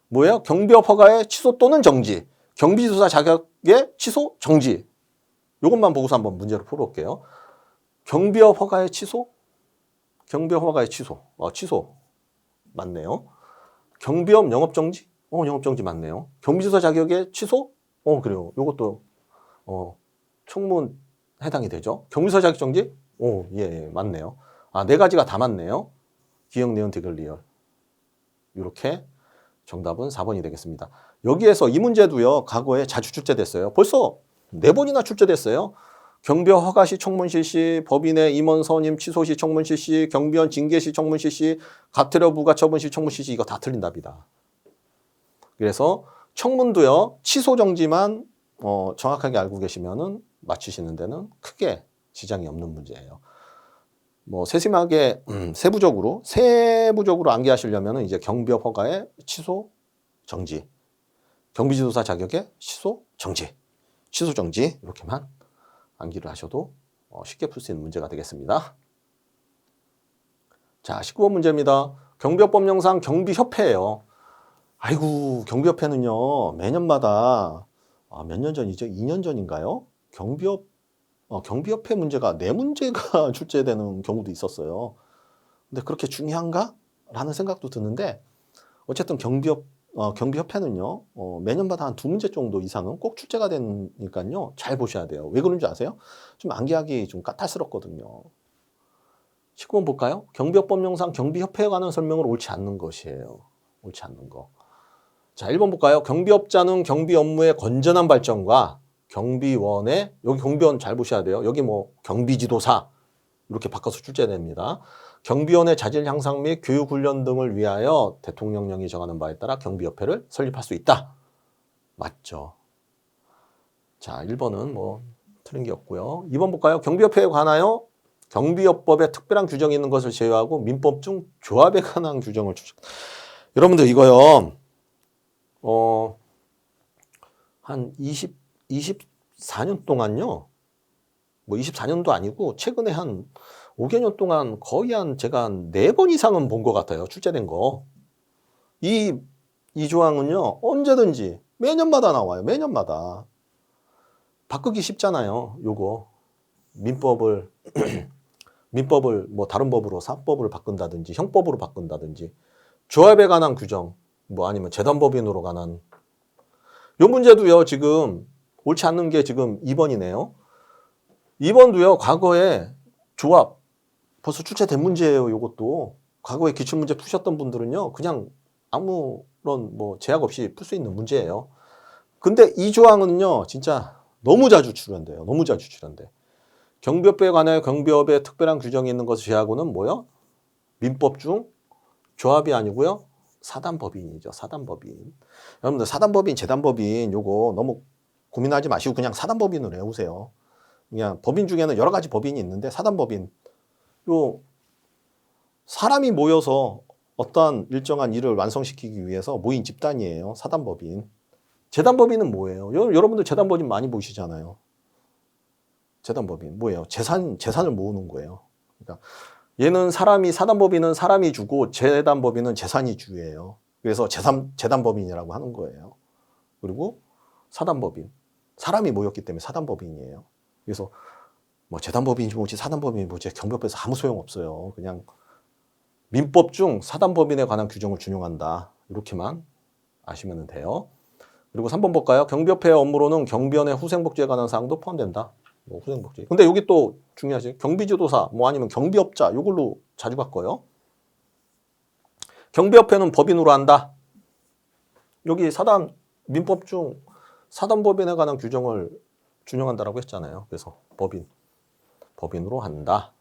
뭐예요? 경비업 허가의 취소 또는 정지. 경비지도사 자격의 취소 정지. 요것만 보고서 한번 문제로 풀어볼게요. 경비업 허가의 취소? 경비업 허가의 취소. 취소. 맞네요. 경비업 영업정지? 영업정지 맞네요. 경비지도사 자격의 취소? 그래요. 요것도 청문 해당이 되죠. 경비지도사 자격 정지? 예, 맞네요. 네 가지가 다 맞네요. 기억, 니은, 디귿, 리얼. 이렇게 정답은 4번이 되겠습니다. 여기에서 이 문제도요. 과거에 자주 출제됐어요. 벌써 4번이나 출제됐어요. 경비업 허가 시 청문 실시, 법인의 임원 선임 취소 시 청문 실시, 경비원 징계 시 청문 실시, 과태료 부과 처분 시 청문 실시 이거 다 틀린 답이다. 그래서 청문도요. 취소 정지만 정확하게 알고 계시면은 맞추시는 데는 크게 지장이 없는 문제예요. 세심하게 세부적으로 암기하시려면 이제 경비업 허가의 취소 정지, 경비지도사 자격의 취소 정지, 취소 정지 이렇게만 암기를 하셔도 쉽게 풀 수 있는 문제가 되겠습니다. 자, 19번 문제입니다. 경비업 법령상 경비협회예요. 아이고, 경비협회는요 매년마다 몇 년 전이죠? 2년 전인가요? 경비협회 문제가 4문제가 출제되는 경우도 있었어요. 근데 그렇게 중요한가? 라는 생각도 드는데 어쨌든 경비협회는요 매년마다 한 2문제 정도 이상은 꼭 출제가 되니까요 잘 보셔야 돼요. 왜 그런지 아세요? 좀 암기하기 좀 까탈스럽거든요. 19번 볼까요? 경비업 법령상 경비협회에 관한 설명을 옳지 않는 것이에요. 옳지 않는 거. 자, 1번 볼까요? 경비업자는 경비 업무의 건전한 발전과 경비원의, 여기 경비원 잘 보셔야 돼요. 여기 경비지도사 이렇게 바꿔서 출제됩니다. 경비원의 자질 향상 및 교육 훈련 등을 위하여 대통령령이 정하는 바에 따라 경비협회를 설립할 수 있다. 맞죠. 자, 1번은 틀린 게 없고요. 2번 볼까요? 경비협회에 관하여 경비업법에 특별한 규정이 있는 것을 제외하고 민법 중 조합에 관한 규정을 여러분들 이거요. 한 24년 동안요. 24년도 아니고 최근에 한 5개년 동안 거의 제가 한 4번 이상은 본 것 같아요. 출제된 거. 이 조항은요. 언제든지 매년마다 나와요. 매년마다. 바꾸기 쉽잖아요. 요거. 민법을 다른 법으로 사법을 바꾼다든지 형법으로 바꾼다든지 조합에 관한 규정 아니면 재단법인으로 관한 요 문제도요. 지금 옳지 않는 게 지금 2번이네요. 2번도요. 과거에 조합 벌써 출제된 문제예요. 이것도 과거에 기출문제 푸셨던 분들은요, 그냥 아무런 뭐 제약 없이 풀 수 있는 문제예요. 근데 이 조항은요, 진짜 너무 자주 출연돼요. 너무 자주 출연돼. 경비업에 관하여 경비업에 특별한 규정이 있는 것을 제하고는 뭐요? 민법 중 조합이 아니고요, 사단법인이죠. 사단법인. 여러분들 사단법인, 재단법인 요거 너무 고민하지 마시고 그냥 사단법인을 외우세요. 그냥 법인 중에는 여러 가지 법인이 있는데 사단법인, 요 사람이 모여서 어떠한 일정한 일을 완성시키기 위해서 모인 집단이에요. 사단법인. 재단법인은 뭐예요? 여러분들 재단법인 많이 보시잖아요. 재단법인 뭐예요? 재산을 모으는 거예요. 그러니까 얘는 사단법인은 사람이 주고 재단법인은 재산이 주예요. 그래서 재단법인이라고 하는 거예요. 그리고 사단법인, 사람이 모였기 때문에 사단법인이에요. 그래서 뭐 재단법인이 뭐지 사단법인이 뭐지 경비업에서 아무 소용 없어요. 그냥 민법 중 사단법인에 관한 규정을 준용한다. 이렇게만 아시면 돼요. 그리고 3번 볼까요? 경비협회의 업무로는 경비원의 후생복지에 관한 사항도 포함된다. 뭐 후생복지. 근데 여기 또 중요하지. 경비지도사 뭐 아니면 경비업자 이걸로 자주 바꿔요. 경비협회는 법인으로 한다. 여기 민법 중 사단법인에 관한 규정을 준용한다라고 했잖아요. 그래서 법인으로 한다.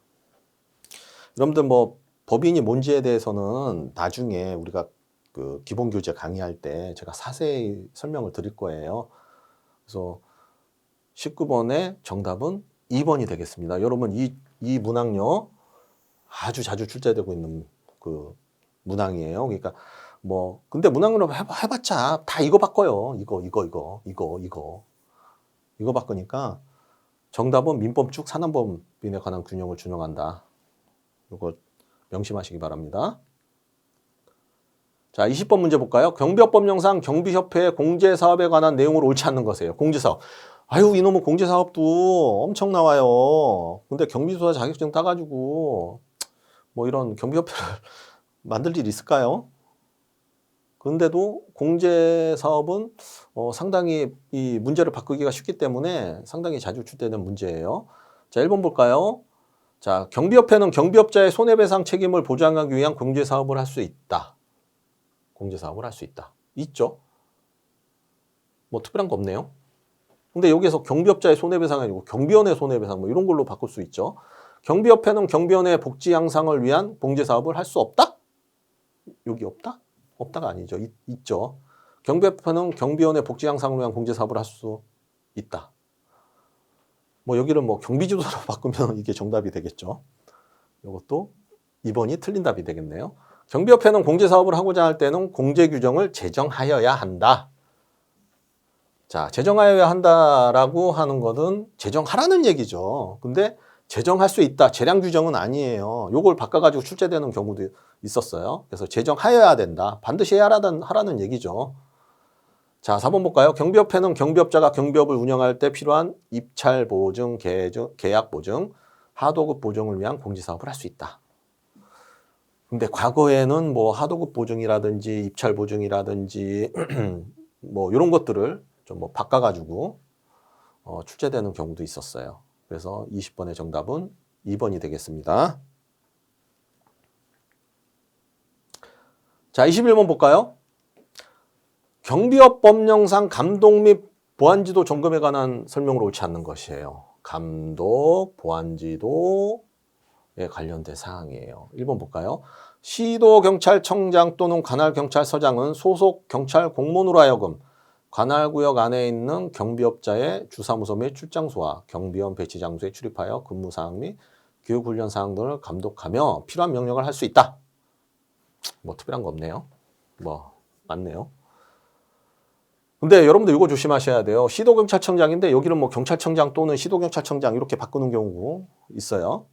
여러분들 뭐 법인이 뭔지에 대해서는 나중에 우리가 그 기본교재 강의할 때 제가 자세히 설명을 드릴 거예요. 그래서 19번의 정답은 2번이 되겠습니다. 여러분 이 문항요 아주 자주 출제되고 있는 그 문항이에요. 그러니까 뭐 근데 문항으로 해봤자 다 이거 바꿔요. 이거 바꾸니까 정답은 민법 중 사단법인에 관한 규정을 준용한다. 이거 명심하시기 바랍니다. 자, 20번 문제 볼까요? 경비업법령상 경비협회의 공제사업에 관한 내용을 옳지 않는 것이에요. 공제사업. 아유, 이놈의 공제사업도 엄청 나와요. 근데 경비조사 자격증 따가지고 뭐 이런 경비협회를 만들 일 있을까요? 근데도 공제사업은 상당히 이 문제를 바꾸기가 쉽기 때문에 상당히 자주 출제되는 문제예요. 자, 1번 볼까요? 자, 경비협회는 경비업자의 손해배상 책임을 보장하기 위한 공제사업을 할 수 있다. 공제사업을 할 수 있다. 있죠? 뭐 특별한 거 없네요. 근데 여기에서 경비업자의 손해배상이 아니고 경비원의 손해배상 뭐 이런 걸로 바꿀 수 있죠. 경비협회는 경비원의 복지 향상을 위한 공제사업을 할 수 없다? 여기 없다? 없다가 아니죠. 있죠. 경비협회는 경비원의 복지 향상을 위한 공제사업을 할 수 있다. 뭐 여기를 뭐 경비지도사로 바꾸면 이게 정답이 되겠죠. 이것도 2번이 틀린 답이 되겠네요. 경비협회는 공제사업을 하고자 할 때는 공제규정을 제정하여야 한다. 자, 제정하여야 한다라고 하는 것은 제정하라는 얘기죠. 근데 제정할 수 있다. 재량 규정은 아니에요. 요걸 바꿔가지고 출제되는 경우도 있었어요. 그래서 제정하여야 된다. 반드시 하라는 얘기죠. 자, 4번 볼까요? 경비협회는 경비업자가 경비업을 운영할 때 필요한 입찰 보증, 계약 보증, 하도급 보증을 위한 공제사업을 할 수 있다. 근데 과거에는 뭐 하도급 보증이라든지 입찰 보증이라든지 뭐 이런 것들을 좀 뭐 바꿔가지고 출제되는 경우도 있었어요. 그래서 20번의 정답은 2번이 되겠습니다. 자, 21번 볼까요? 경비업 법령상 감독 및 보안지도 점검에 관한 설명을 옳지 않는 것이에요. 감독, 보안지도에 관련된 사항이에요. 1번 볼까요? 시도경찰청장 또는 관할경찰서장은 소속 경찰 공무원으로 하여금 관할구역 안에 있는 경비업자의 주사무소 및 출장소와 경비원 배치 장소에 출입하여 근무사항 및 교육훈련 사항 등을 감독하며 필요한 명령을 할 수 있다. 뭐 특별한 거 없네요. 뭐 맞네요. 근데 여러분들 이거 조심하셔야 돼요. 시도경찰청장인데 여기는 뭐 경찰청장 또는 시도경찰청장 이렇게 바꾸는 경우 있어요.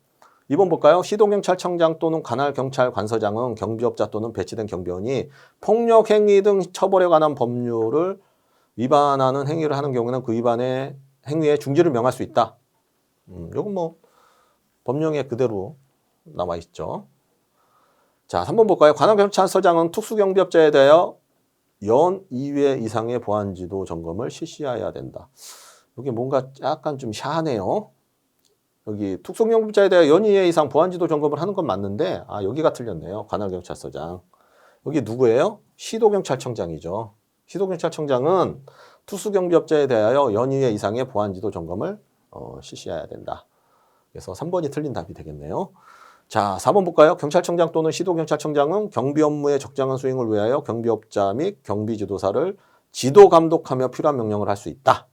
2번 볼까요? 시도경찰청장 또는 관할경찰관서장은 경비업자 또는 배치된 경비원이 폭력행위 등 처벌에 관한 법률을 위반하는 행위를 하는 경우는 그 위반의 행위에 중지를 명할 수 있다. 이건 뭐 법령에 그대로 나와 있죠. 자, 3번 볼까요? 관할경찰서장은 특수경비업자에 대하여 연 2회 이상의 보안지도 점검을 실시해야 된다. 이게 뭔가 약간 좀 샤하네요. 여기 특수경비자에 대해 연이해 이상 보안지도 점검을 하는 건 맞는데 여기가 틀렸네요. 관할경찰서장. 여기 누구예요? 시도경찰청장이죠. 시도경찰청장은 특수경비업자에 대하여 연이해 이상의 보안지도 점검을 실시해야 된다. 그래서 3번이 틀린 답이 되겠네요. 자, 4번 볼까요? 경찰청장 또는 시도경찰청장은 경비 업무의 적정한 수행을 위하여 경비업자 및 경비지도사를 지도 감독하며 필요한 명령을 할 수 있다.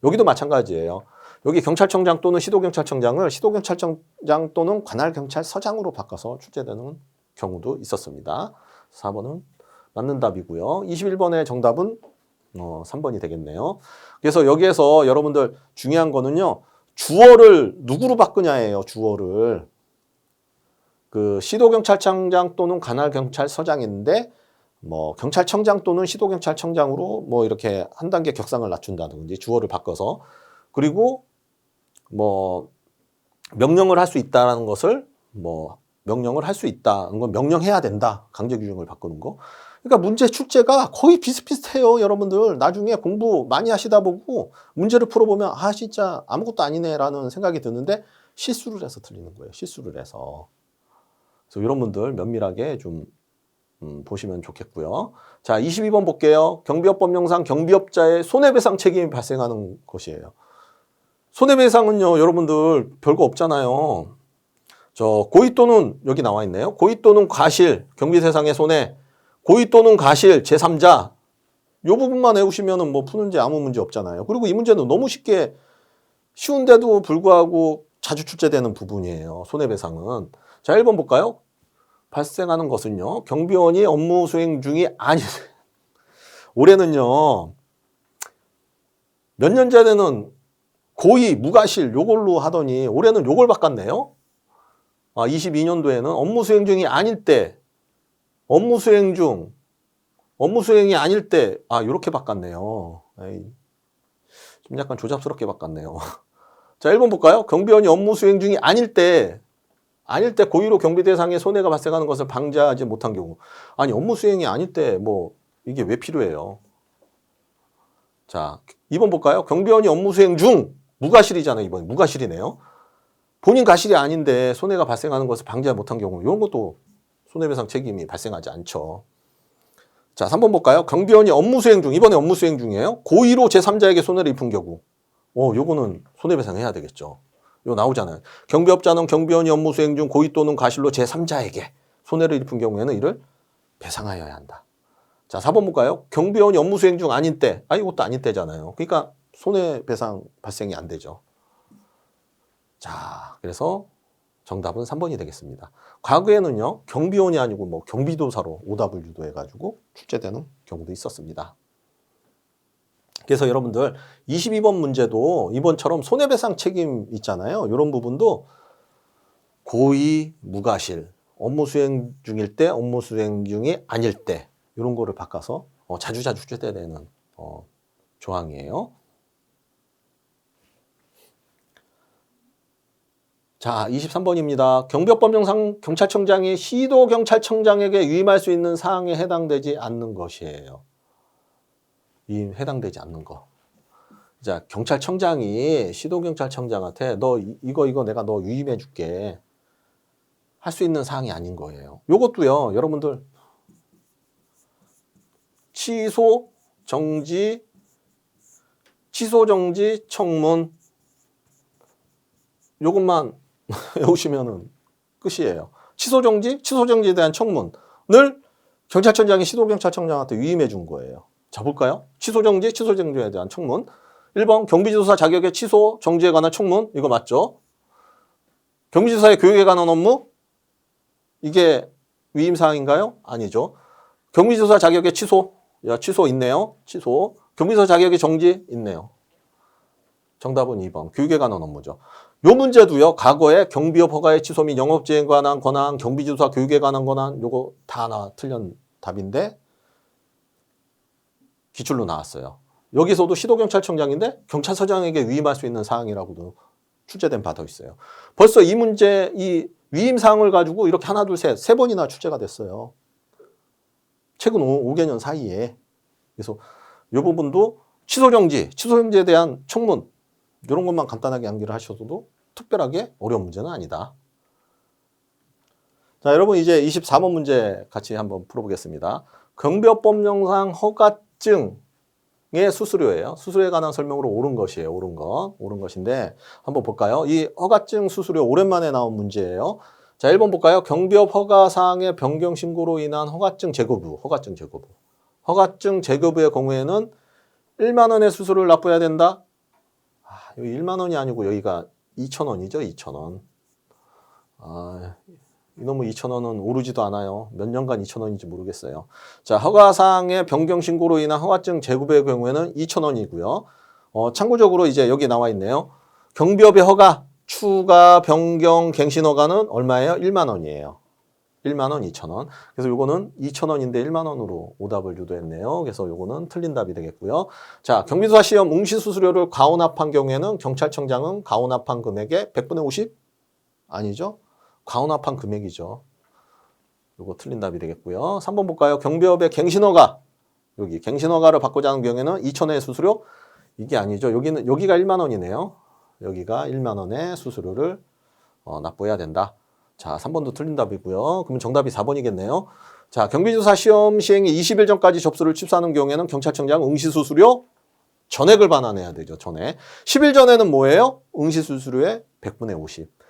여기도 마찬가지예요. 여기 경찰청장 또는 시도경찰청장을 시도경찰청장 또는 관할경찰서장으로 바꿔서 출제되는 경우도 있었습니다. 4번은 맞는 답이고요. 21번의 정답은 3번이 되겠네요. 그래서 여기에서 여러분들 중요한 거는요. 주어를 누구로 바꾸냐예요. 주어를. 그 시도경찰청장 또는 관할경찰서장인데 경찰청장 또는 시도경찰청장으로 이렇게 한 단계 격상을 낮춘다든지 주어를 바꿔서 그리고 명령을 할 수 있다라는 것을 명령을 할 수 있다는 건 명령해야 된다. 강제 규정을 바꾸는 거. 그러니까 문제 출제가 거의 비슷비슷해요. 여러분들 나중에 공부 많이 하시다 보고 문제를 풀어보면 진짜 아무것도 아니네라는 생각이 드는데 실수를 해서 틀리는 거예요. 실수를 해서. 그래서 이런 분들 면밀하게 좀 보시면 좋겠고요. 자, 22번 볼게요. 경비업법령상 경비업자의 손해배상 책임이 발생하는 것이에요. 손해배상은요, 여러분들 별거 없잖아요. 고의 또는 여기 나와 있네요. 고의 또는 과실, 경비대상의 손해, 고의 또는 과실, 제3자. 이 부분만 외우시면 푸는지 아무 문제 없잖아요. 그리고 이 문제는 너무 쉽게 쉬운데도 불구하고 자주 출제되는 부분이에요. 손해배상은. 자, 1번 볼까요? 발생하는 것은요. 경비원이 업무 수행 중이 올해는요. 몇 년 전에는 고의, 무과실 요걸로 하더니 올해는 요걸 바꿨네요. 22년도에는 업무 수행 중이 아닐 때, 업무 수행이 아닐 때, 요렇게 바꿨네요. 좀 약간 조잡스럽게 바꿨네요. 자, 1번 볼까요? 경비원이 업무 수행 중이 아닐 때 고의로 경비 대상에 손해가 발생하는 것을 방지하지 못한 경우. 업무 수행이 아닐 때 이게 왜 필요해요? 자, 2번 볼까요? 경비원이 업무 수행 중 무과실이잖아요. 이번 무과실이네요. 본인 과실이 아닌데 손해가 발생하는 것을 방지하지 못한 경우. 이런 것도 손해배상 책임이 발생하지 않죠. 자, 3번 볼까요? 경비원이 업무 수행 중, 이번에 업무 수행 중이에요. 고의로 제3자에게 손해를 입힌 경우. 요거는 손해배상 해야 되겠죠. 이거 나오잖아요. 경비업자는 경비원이 업무 수행 중 고의 또는 과실로 제3자에게 손해를 입힌 경우에는 이를 배상하여야 한다. 자, 4번 볼까요? 경비원이 업무 수행 중 아닌 때, 이것도 아닌 때잖아요. 그러니까 손해배상 발생이 안 되죠. 자, 그래서 정답은 3번이 되겠습니다. 과거에는요, 경비원이 아니고 경비도사로 오답을 유도해가지고 출제되는 경우도 있었습니다. 그래서 여러분들 22번 문제도 이번처럼 손해배상 책임 있잖아요. 이런 부분도 고의, 무과실, 업무 수행 중일 때, 업무 수행 중이 아닐 때 이런 거를 바꿔서 자주자주 출제되는 조항이에요. 자, 23번입니다. 경비업법령상 경찰청장이 시도경찰청장에게 위임할 수 있는 사항에 해당되지 않는 것이에요. 해당되지 않는 거. 자, 경찰청장이 시도경찰청장한테 너 이거 내가 너 위임해 줄게. 할 수 있는 사항이 아닌 거예요. 요것도요, 여러분들 취소, 정지, 청문 요것만 외우시면은 끝이에요. 취소정지에 대한 청문을 경찰청장이 시도경찰청장한테 위임해 준 거예요. 자, 볼까요? 취소정지에 대한 청문. 1번 경비지도사 자격의 취소, 정지에 관한 청문. 이거 맞죠? 경비지도사의 교육에 관한 업무. 이게 위임사항인가요? 아니죠. 경비지도사 자격의 취소. 취소 있네요. 취소. 경비지도사 자격의 정지 있네요. 정답은 2번. 교육에 관한 업무죠. 요 문제도요. 과거에 경비업 허가의 취소 및 영업제에 관한 권한, 경비지도사 교육에 관한 권한 요거 다 틀린 답인데 기출로 나왔어요. 여기서도 시도경찰청장인데 경찰서장에게 위임할 수 있는 사항이라고도 출제된 바도 있어요. 벌써 이 문제, 이 위임사항을 가지고 이렇게 하나, 둘, 세 번이나 출제가 됐어요. 최근 5개년 사이에. 그래서 이 부분도 취소정지에 대한 청문 이런 것만 간단하게 암기를 하셔도 특별하게 어려운 문제는 아니다. 자, 여러분 이제 24번 문제 같이 한번 풀어보겠습니다. 경비업법령상 허가증의 수수료예요. 수수료에 관한 설명으로 옳은 것이에요. 옳은 것인데 한번 볼까요? 이 허가증 수수료 오랜만에 나온 문제예요. 자, 1번 볼까요? 경비업 허가사항의 변경 신고로 인한 허가증 재거부. 허가증 재거부의 경우에는 1만 원의 수수료를 납부해야 된다. 여기 1만 원이 아니고 여기가 2천 원이죠. 2천 원. 이놈의 2,000원은 오르지도 않아요. 몇 년간 2,000원인지 모르겠어요. 자, 허가사항의 변경 신고로 인한 허가증 재구배의 경우에는 2,000원이고요. 참고적으로 이제 여기 나와 있네요. 경비업의 허가, 추가, 변경, 갱신 허가는 얼마예요? 1만 원이에요. 1만 원, 2,000원. 그래서 요거는 2,000원인데 1만 원으로 오답을 유도했네요. 그래서 요거는 틀린 답이 되겠고요. 자, 경비조사 시험 응시수수료를 가온합한 경우에는 경찰청장은 가온합한 금액의 100분의 50? 아니죠? 가온합한 금액이죠. 요거 틀린 답이 되겠고요. 3번 볼까요? 경비업의 갱신허가. 여기 갱신허가를 받고자 하는 경우에는 2,000원의 수수료? 이게 아니죠. 여기가 1만 원이네요. 여기가 1만 원의 수수료를 납부해야 된다. 자, 3번도 틀린 답이고요. 그러면 정답이 4번이겠네요. 자, 경비조사 시험 시행이 20일 전까지 접수를 취소하는 경우에는 경찰청장 응시수수료 전액을 반환해야 되죠. 전액. 10일 전에는 뭐예요? 응시수수료의 100분의 50.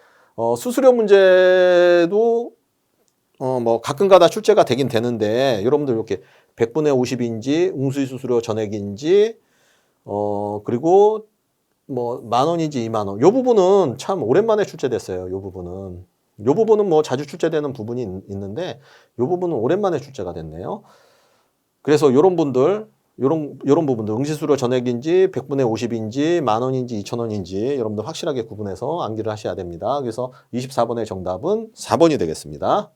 수수료 문제도 뭐 가끔가다 출제가 되긴 되는데 여러분들 이렇게 100분의 50인지 응시수수료 전액인지 그리고 뭐 만 원인지 2만 원. 요 부분은 참 오랜만에 출제됐어요. 요 부분은 뭐 자주 출제되는 부분이 있는데 요 부분은 오랜만에 출제가 됐네요. 그래서 요런 분들 요런 부분들 응시수수료 전액인지 100분의 50인지 만 원인지 2천 원인지 여러분들 확실하게 구분해서 암기를 하셔야 됩니다. 그래서 24번의 정답은 4번이 되겠습니다.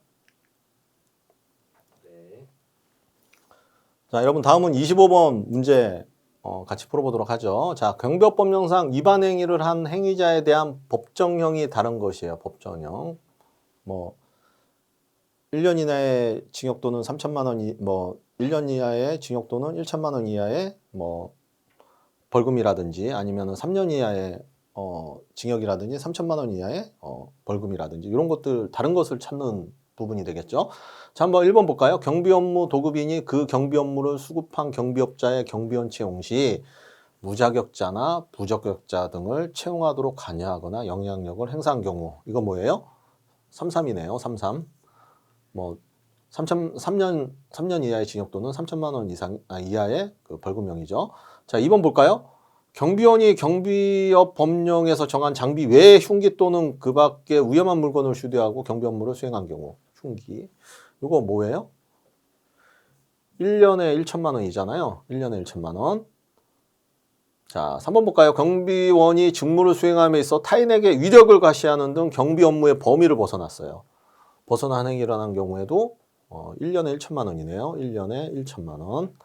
자, 여러분 다음은 25번 문제 같이 풀어보도록 하죠. 자, 경비업법령상 위반 행위를 한 행위자에 대한 법정형이 다른 것이에요. 법정형. 뭐 1년 이내의 징역 또는 3천만 원이 1년 이하의 징역 또는 1천만 원 이하의 뭐 벌금이라든지 아니면은 3년 이하의 징역이라든지 3천만 원 이하의 벌금이라든지 이런 것들 다른 것을 찾는 부분이 되겠죠. 자, 한번 1번 볼까요? 경비 업무 도급인이 그 경비 업무를 수급한 경비업자의 경비원 채용 시 무자격자나 부적격자 등을 채용하도록 관여하거나 영향력을 행사한 경우 이거 뭐예요? 33이네요. 33. 뭐 3년 이하의 징역 또는 3천만 원 이하의 그 벌금형이죠. 자, 2번 볼까요? 경비원이 경비업 법령에서 정한 장비 외의 흉기 또는 그 밖의 위험한 물건을 휴대하고 경비 업무를 수행한 경우 흉기. 이거 뭐예요? 1년에 1천만 원이잖아요. 1년에 1천만 원. 자, 3번 볼까요? 경비원이 직무를 수행함에 있어 타인에게 위력을 가시하는 등 경비 업무의 범위를 벗어났어요. 벗어난 행위를 한 경우에도 1년에 1천만 원이네요. 1년에 1천만 원.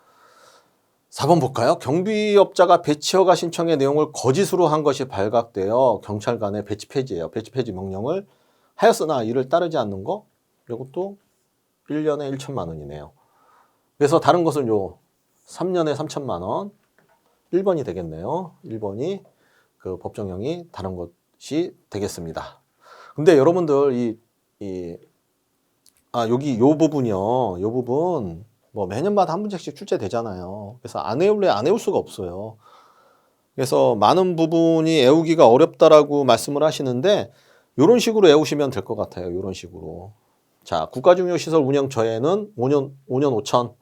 4번 볼까요? 경비업자가 배치허가 신청의 내용을 거짓으로 한 것이 발각되어 경찰관의 배치 폐지예요. 배치 폐지 명령을 하였으나 이를 따르지 않는 거 이것도 1년에 1천만 원이네요. 그래서 다른 것은 요 3년에 3천만 원 1번이 되겠네요. 1번이 그 법정형이 다른 것이 되겠습니다. 근데 여러분들 여기 요 부분이요. 요 부분 뭐 매년마다 한 문제씩 출제되잖아요. 그래서 안 외울 수가 없어요. 그래서 많은 부분이 외우기가 어렵다라고 말씀을 하시는데 요런 식으로 외우시면 될 것 같아요. 요런 식으로. 자, 국가중요시설 운영 저해는 5년 5천.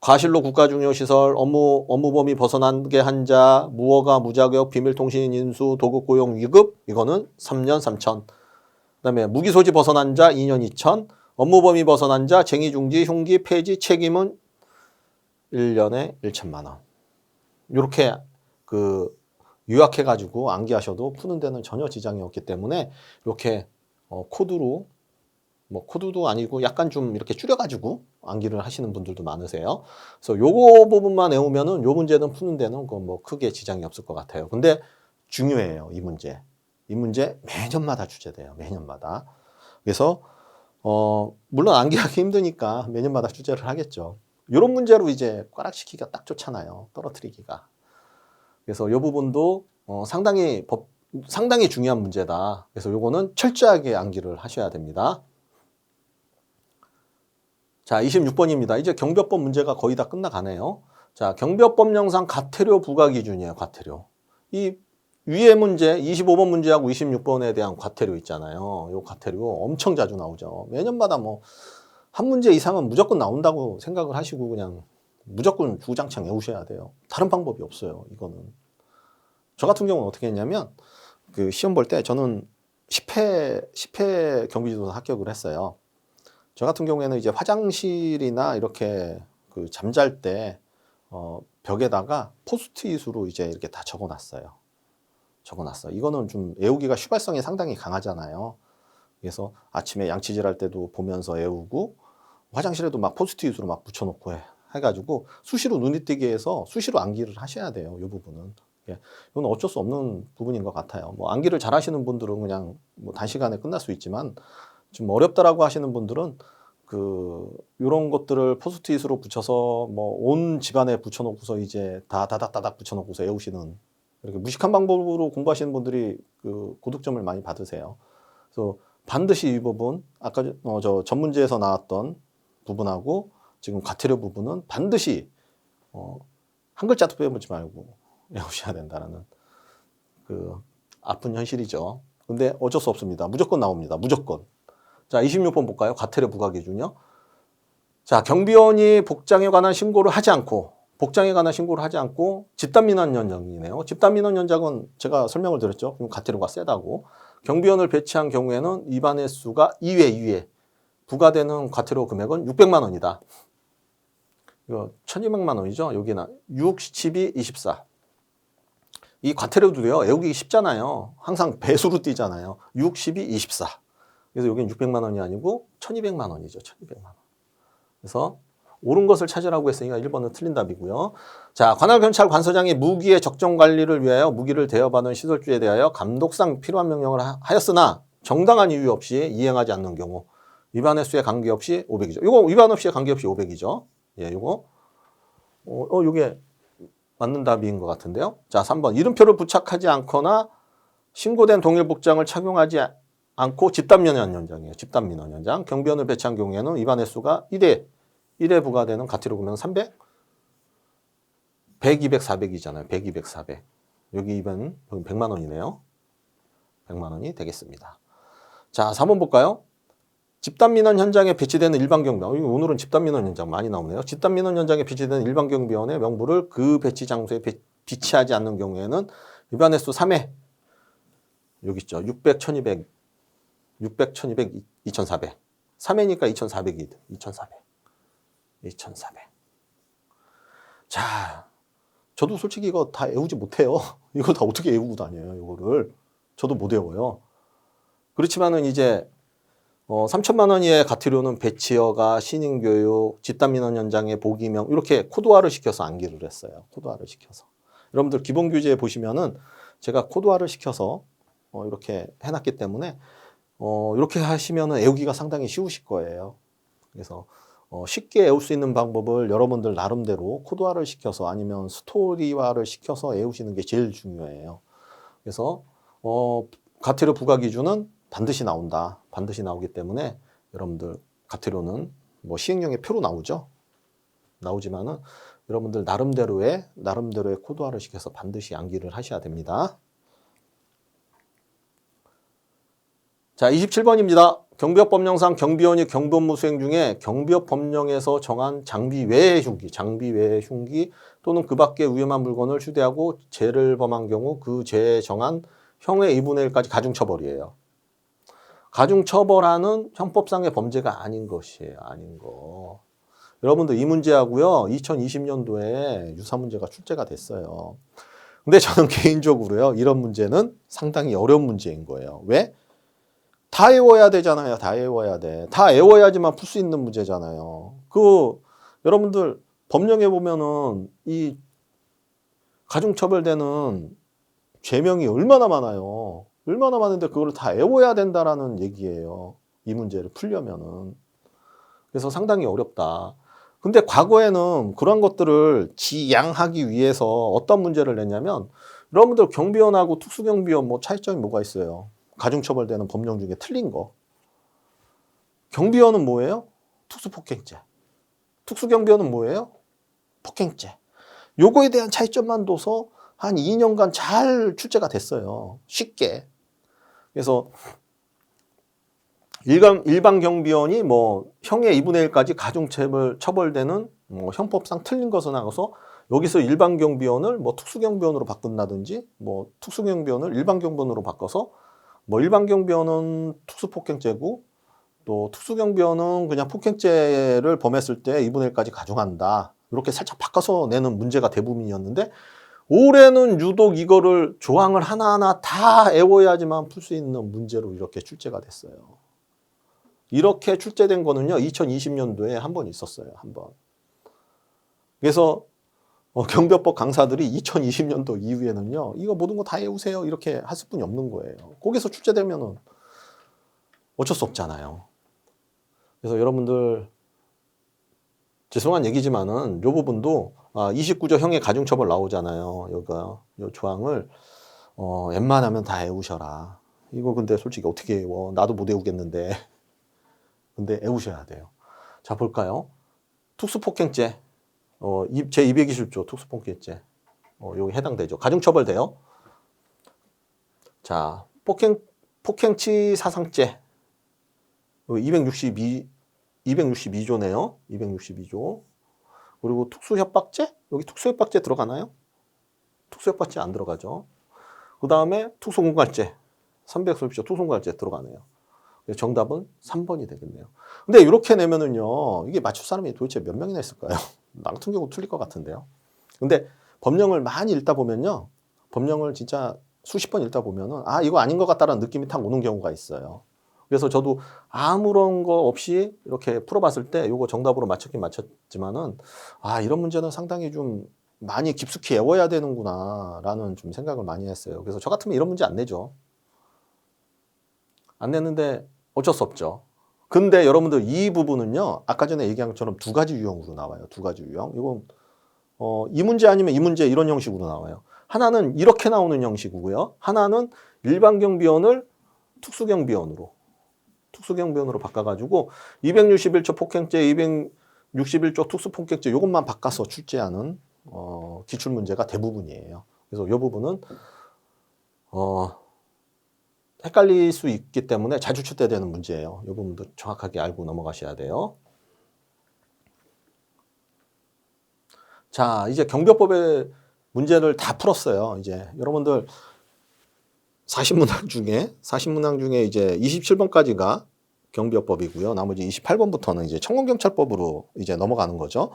과실로 국가중요시설 업무 범위 벗어나게 한 자, 무허가, 무자격, 비밀통신 인수, 도급 고용 위급 이거는 3년 3천. 그다음에 무기소지 벗어난 자 2년 2천. 업무 범위 벗어난 자, 쟁의 중지, 흉기, 폐지, 책임은 1년에 1천만 원. 이렇게 요약해가지고 암기하셔도 푸는 데는 전혀 지장이 없기 때문에 이렇게 코드로 코드도 아니고 약간 좀 이렇게 줄여가지고 암기를 하시는 분들도 많으세요. 그래서 요거 부분만 외우면은 요 문제는 푸는 데는 크게 지장이 없을 것 같아요. 근데 중요해요, 이 문제. 이 문제 매년마다 출제돼요, 매년마다. 그래서 물론 암기하기 힘드니까 매년마다 출제를 하겠죠. 이런 문제로 이제 꽈락시키기가 딱 좋잖아요. 떨어뜨리기가. 그래서 이 부분도 상당히 상당히 중요한 문제다. 그래서 요거는 철저하게 암기를 하셔야 됩니다. 자, 26번입니다. 이제 경비업법 문제가 거의 다 끝나가네요. 자, 경비업법령상 과태료 부과 기준이에요. 과태료. 이 위에 문제 25번 문제하고 26번에 대한 과태료 있잖아요. 요 과태료 엄청 자주 나오죠. 매년마다 뭐 한 문제 이상은 무조건 나온다고 생각을 하시고 그냥 무조건 주구장창 외우셔야 돼요. 다른 방법이 없어요. 이거는. 저 같은 경우는 어떻게 했냐면 그 시험 볼 때 저는 10회 경비지도사 합격을 했어요. 저 같은 경우에는 이제 화장실이나 이렇게 그 잠잘 때 벽에다가 포스트잇으로 이제 이렇게 다 적어놨어요. 이거는 좀 외우기가 휘발성이 상당히 강하잖아요. 그래서 아침에 양치질 할 때도 보면서 외우고 화장실에도 막 포스트잇으로 막 붙여놓고 해가지고 수시로 눈이 띄게 해서 수시로 암기를 하셔야 돼요. 이 부분은. 예, 이건 어쩔 수 없는 부분인 것 같아요. 뭐 암기를 잘 하시는 분들은 그냥 뭐 단시간에 끝날 수 있지만 좀 어렵다라고 하시는 분들은 이런 것들을 포스트잇으로 붙여서 뭐 온 집안에 붙여놓고서 이제 다 다닥다닥 붙여놓고서 외우시는 이렇게 무식한 방법으로 공부하시는 분들이 그 고득점을 많이 받으세요. 그래서 반드시 이 부분 아까 저 전문제에서 나왔던 부분하고 지금 과태료 부분은 반드시 한 글자도 빼먹지 말고 외우셔야 된다는 그 아픈 현실이죠. 근데 어쩔 수 없습니다. 무조건 나옵니다. 무조건. 자, 26번 볼까요? 과태료 부과 기준이요. 자, 경비원이 복장에 관한 신고를 하지 않고 집단민원 연장이네요. 집단민원 연장은 제가 설명을 드렸죠. 그럼 과태료가 세다고. 경비원을 배치한 경우에는 위반 횟수가 2회 부과되는 과태료 금액은 600만 원이다. 이거 1200만 원이죠. 여기는 6, 12, 24. 이 과태료도요. 외우기 쉽잖아요. 항상 배수로 띄잖아요. 6, 12, 24. 그래서 여기는 600만 원이 아니고 1200만 원이죠. 1200만 원. 그래서 옳은 것을 찾으라고 했으니까 1번은 틀린 답이고요. 자, 관할경찰 관서장이 무기의 적정 관리를 위하여 무기를 대여받은 시설주에 대하여 감독상 필요한 명령을 하였으나 정당한 이유 없이 이행하지 않는 경우 위반 횟수에 관계없이 500이죠. 이거 위반 없이 관계없이 500이죠. 예, 이거 이게 맞는 답인 것 같은데요. 자, 3번 이름표를 부착하지 않거나 신고된 동일 복장을 착용하지 않고 집단민원 연장이에요. 집단민원 연장. 경비원을 배치한 경우에는 위반 횟수가 1회 부과되는 과태료 금액은 300? 100, 200, 400이잖아요. 100, 200, 400. 여기 100만 원이네요. 100만 원이 되겠습니다. 자, 4번 볼까요? 집단민원 현장에 배치되는 일반경비원. 오늘은 집단민원 현장 많이 나오네요. 집단민원 현장에 배치되는 일반경비원의 명부를 그 배치 장소에 비치하지 않는 경우에는 위반 횟수 3회. 여기 있죠. 600, 1200, 600, 1200, 2400. 3회니까 2400이 2400. 2400. 자, 저도 솔직히 이거 다 외우지 못해요. 이걸 다 어떻게 외우고 다녀요, 이거를. 저도 못 외워요. 그렇지만은 이제 3천만 원 이하의 과태료는 배치허가, 신인교육, 집단민원 현장의 보기명 이렇게 코드화를 시켜서 암기를 했어요. 코드화를 시켜서. 여러분들 기본 교재에 보시면은 제가 코드화를 시켜서 이렇게 해놨기 때문에 이렇게 하시면은 외우기가 상당히 쉬우실 거예요. 그래서 쉽게 외울 수 있는 방법을 여러분들 나름대로 코드화를 시켜서 아니면 스토리화를 시켜서 외우시는 게 제일 중요해요. 그래서 과태료 부과 기준은 반드시 나온다. 반드시 나오기 때문에 여러분들 과태료는 뭐 시행령의 표로 나오죠. 나오지만은 여러분들 나름대로의 코드화를 시켜서 반드시 암기를 하셔야 됩니다. 자, 27번입니다. 경비업법령상 경비원이 경비업무 수행 중에 경비업법령에서 정한 장비 외의 흉기 또는 그 밖의 위험한 물건을 휴대하고 죄를 범한 경우 그 죄에 정한 형의 2분의 1까지 가중처벌이에요. 가중처벌하는 형법상의 범죄가 아닌 것이에요. 아닌 거. 여러분들 이 문제하고요. 2020년도에 유사 문제가 출제가 됐어요. 근데 저는 개인적으로요. 이런 문제는 상당히 어려운 문제인 거예요. 왜? 다 외워야 되잖아요. 다 외워야 돼. 다 외워야지만 풀 수 있는 문제잖아요. 여러분들 법령에 보면은 이 가중처벌되는 죄명이 얼마나 많아요. 얼마나 많은데 그걸 다 외워야 된다라는 얘기예요. 이 문제를 풀려면은. 그래서 상당히 어렵다. 근데 과거에는 그런 것들을 지양하기 위해서 어떤 문제를 냈냐면 여러분들 경비원하고 특수경비원 뭐 차이점이 뭐가 있어요? 가중처벌되는 법령 중에 틀린 거. 경비원은 뭐예요? 특수폭행죄. 특수경비원은 뭐예요? 폭행죄. 요거에 대한 차이점만 둬서 한 2년간 잘 출제가 됐어요. 쉽게. 그래서 일반 경비원이 뭐 형의 2분의 1까지 가중처벌되는 뭐 형법상 틀린 것은 나가서 여기서 일반 경비원을 뭐 특수경비원으로 바꾼다든지 뭐 특수경비원을 일반 경비원으로 바꿔서 뭐 일반 경비원은 특수폭행죄고 또 특수경비원은 그냥 폭행죄를 범했을 때 2분의 1까지 가중한다. 이렇게 살짝 바꿔서 내는 문제가 대부분이었는데 올해는 유독 이거를 조항을 하나하나 다 애워야지만 풀 수 있는 문제로 이렇게 출제가 됐어요. 이렇게 출제된 거는요, 2020년도에 한 번 있었어요, 한 번. 그래서 경비법 강사들이 2020년도 이후에는요, 이거 모든 거 다 외우세요. 이렇게 할 수뿐이 없는 거예요. 거기서 출제되면은 어쩔 수 없잖아요. 그래서 여러분들, 죄송한 얘기지만은 요 부분도 29조 형의 가중처벌 나오잖아요. 여기가 요 조항을 웬만하면 다 외우셔라. 이거 근데 솔직히 어떻게 외워? 나도 못 외우겠는데. 근데 외우셔야 돼요. 자, 볼까요? 특수폭행죄. 제 220조 특수폭행죄. 여기 해당되죠. 가중처벌돼요. 자, 폭행치 사상죄. 262조네요. 262조. 그리고 특수협박죄? 여기 특수협박죄 들어가나요? 특수협박죄 안 들어가죠. 그 다음에 특수공갈죄. 330조 특수공갈죄 들어가네요. 정답은 3번이 되겠네요. 근데 이렇게 내면은요, 이게 맞출 사람이 도대체 몇 명이나 있을까요? 나 같은 경우 틀릴 것 같은데요. 근데 법령을 많이 읽다 보면요, 법령을 진짜 수십 번 읽다 보면은, 이거 아닌 것 같다라는 느낌이 탁 오는 경우가 있어요. 그래서 저도 아무런 거 없이 이렇게 풀어봤을 때, 이거 정답으로 맞췄긴 맞췄지만은, 이런 문제는 상당히 좀 많이 깊숙이 외워야 되는구나, 라는 좀 생각을 많이 했어요. 그래서 저 같으면 이런 문제 안 내죠. 안 내는데 어쩔 수 없죠. 근데 여러분들 이 부분은요, 아까 전에 얘기한 것처럼 두 가지 유형으로 나와요. 두 가지 유형. 이건 이 문제 아니면 이 문제 이런 형식으로 나와요. 하나는 이렇게 나오는 형식이고요. 하나는 일반 경비원을 특수경비원으로 바꿔가지고 261조 폭행죄, 261조 특수폭행죄 이것만 바꿔서 출제하는 기출문제가 대부분이에요. 그래서 이 부분은 헷갈릴 수 있기 때문에 자주 출제되는 문제예요. 이 부분도 정확하게 알고 넘어가셔야 돼요. 자, 이제 경비법의 문제를 다 풀었어요. 이제 여러분들 40문항 중에 이제 27번까지가 경비법이고요. 나머지 28번부터는 이제 청원경찰법으로 이제 넘어가는 거죠.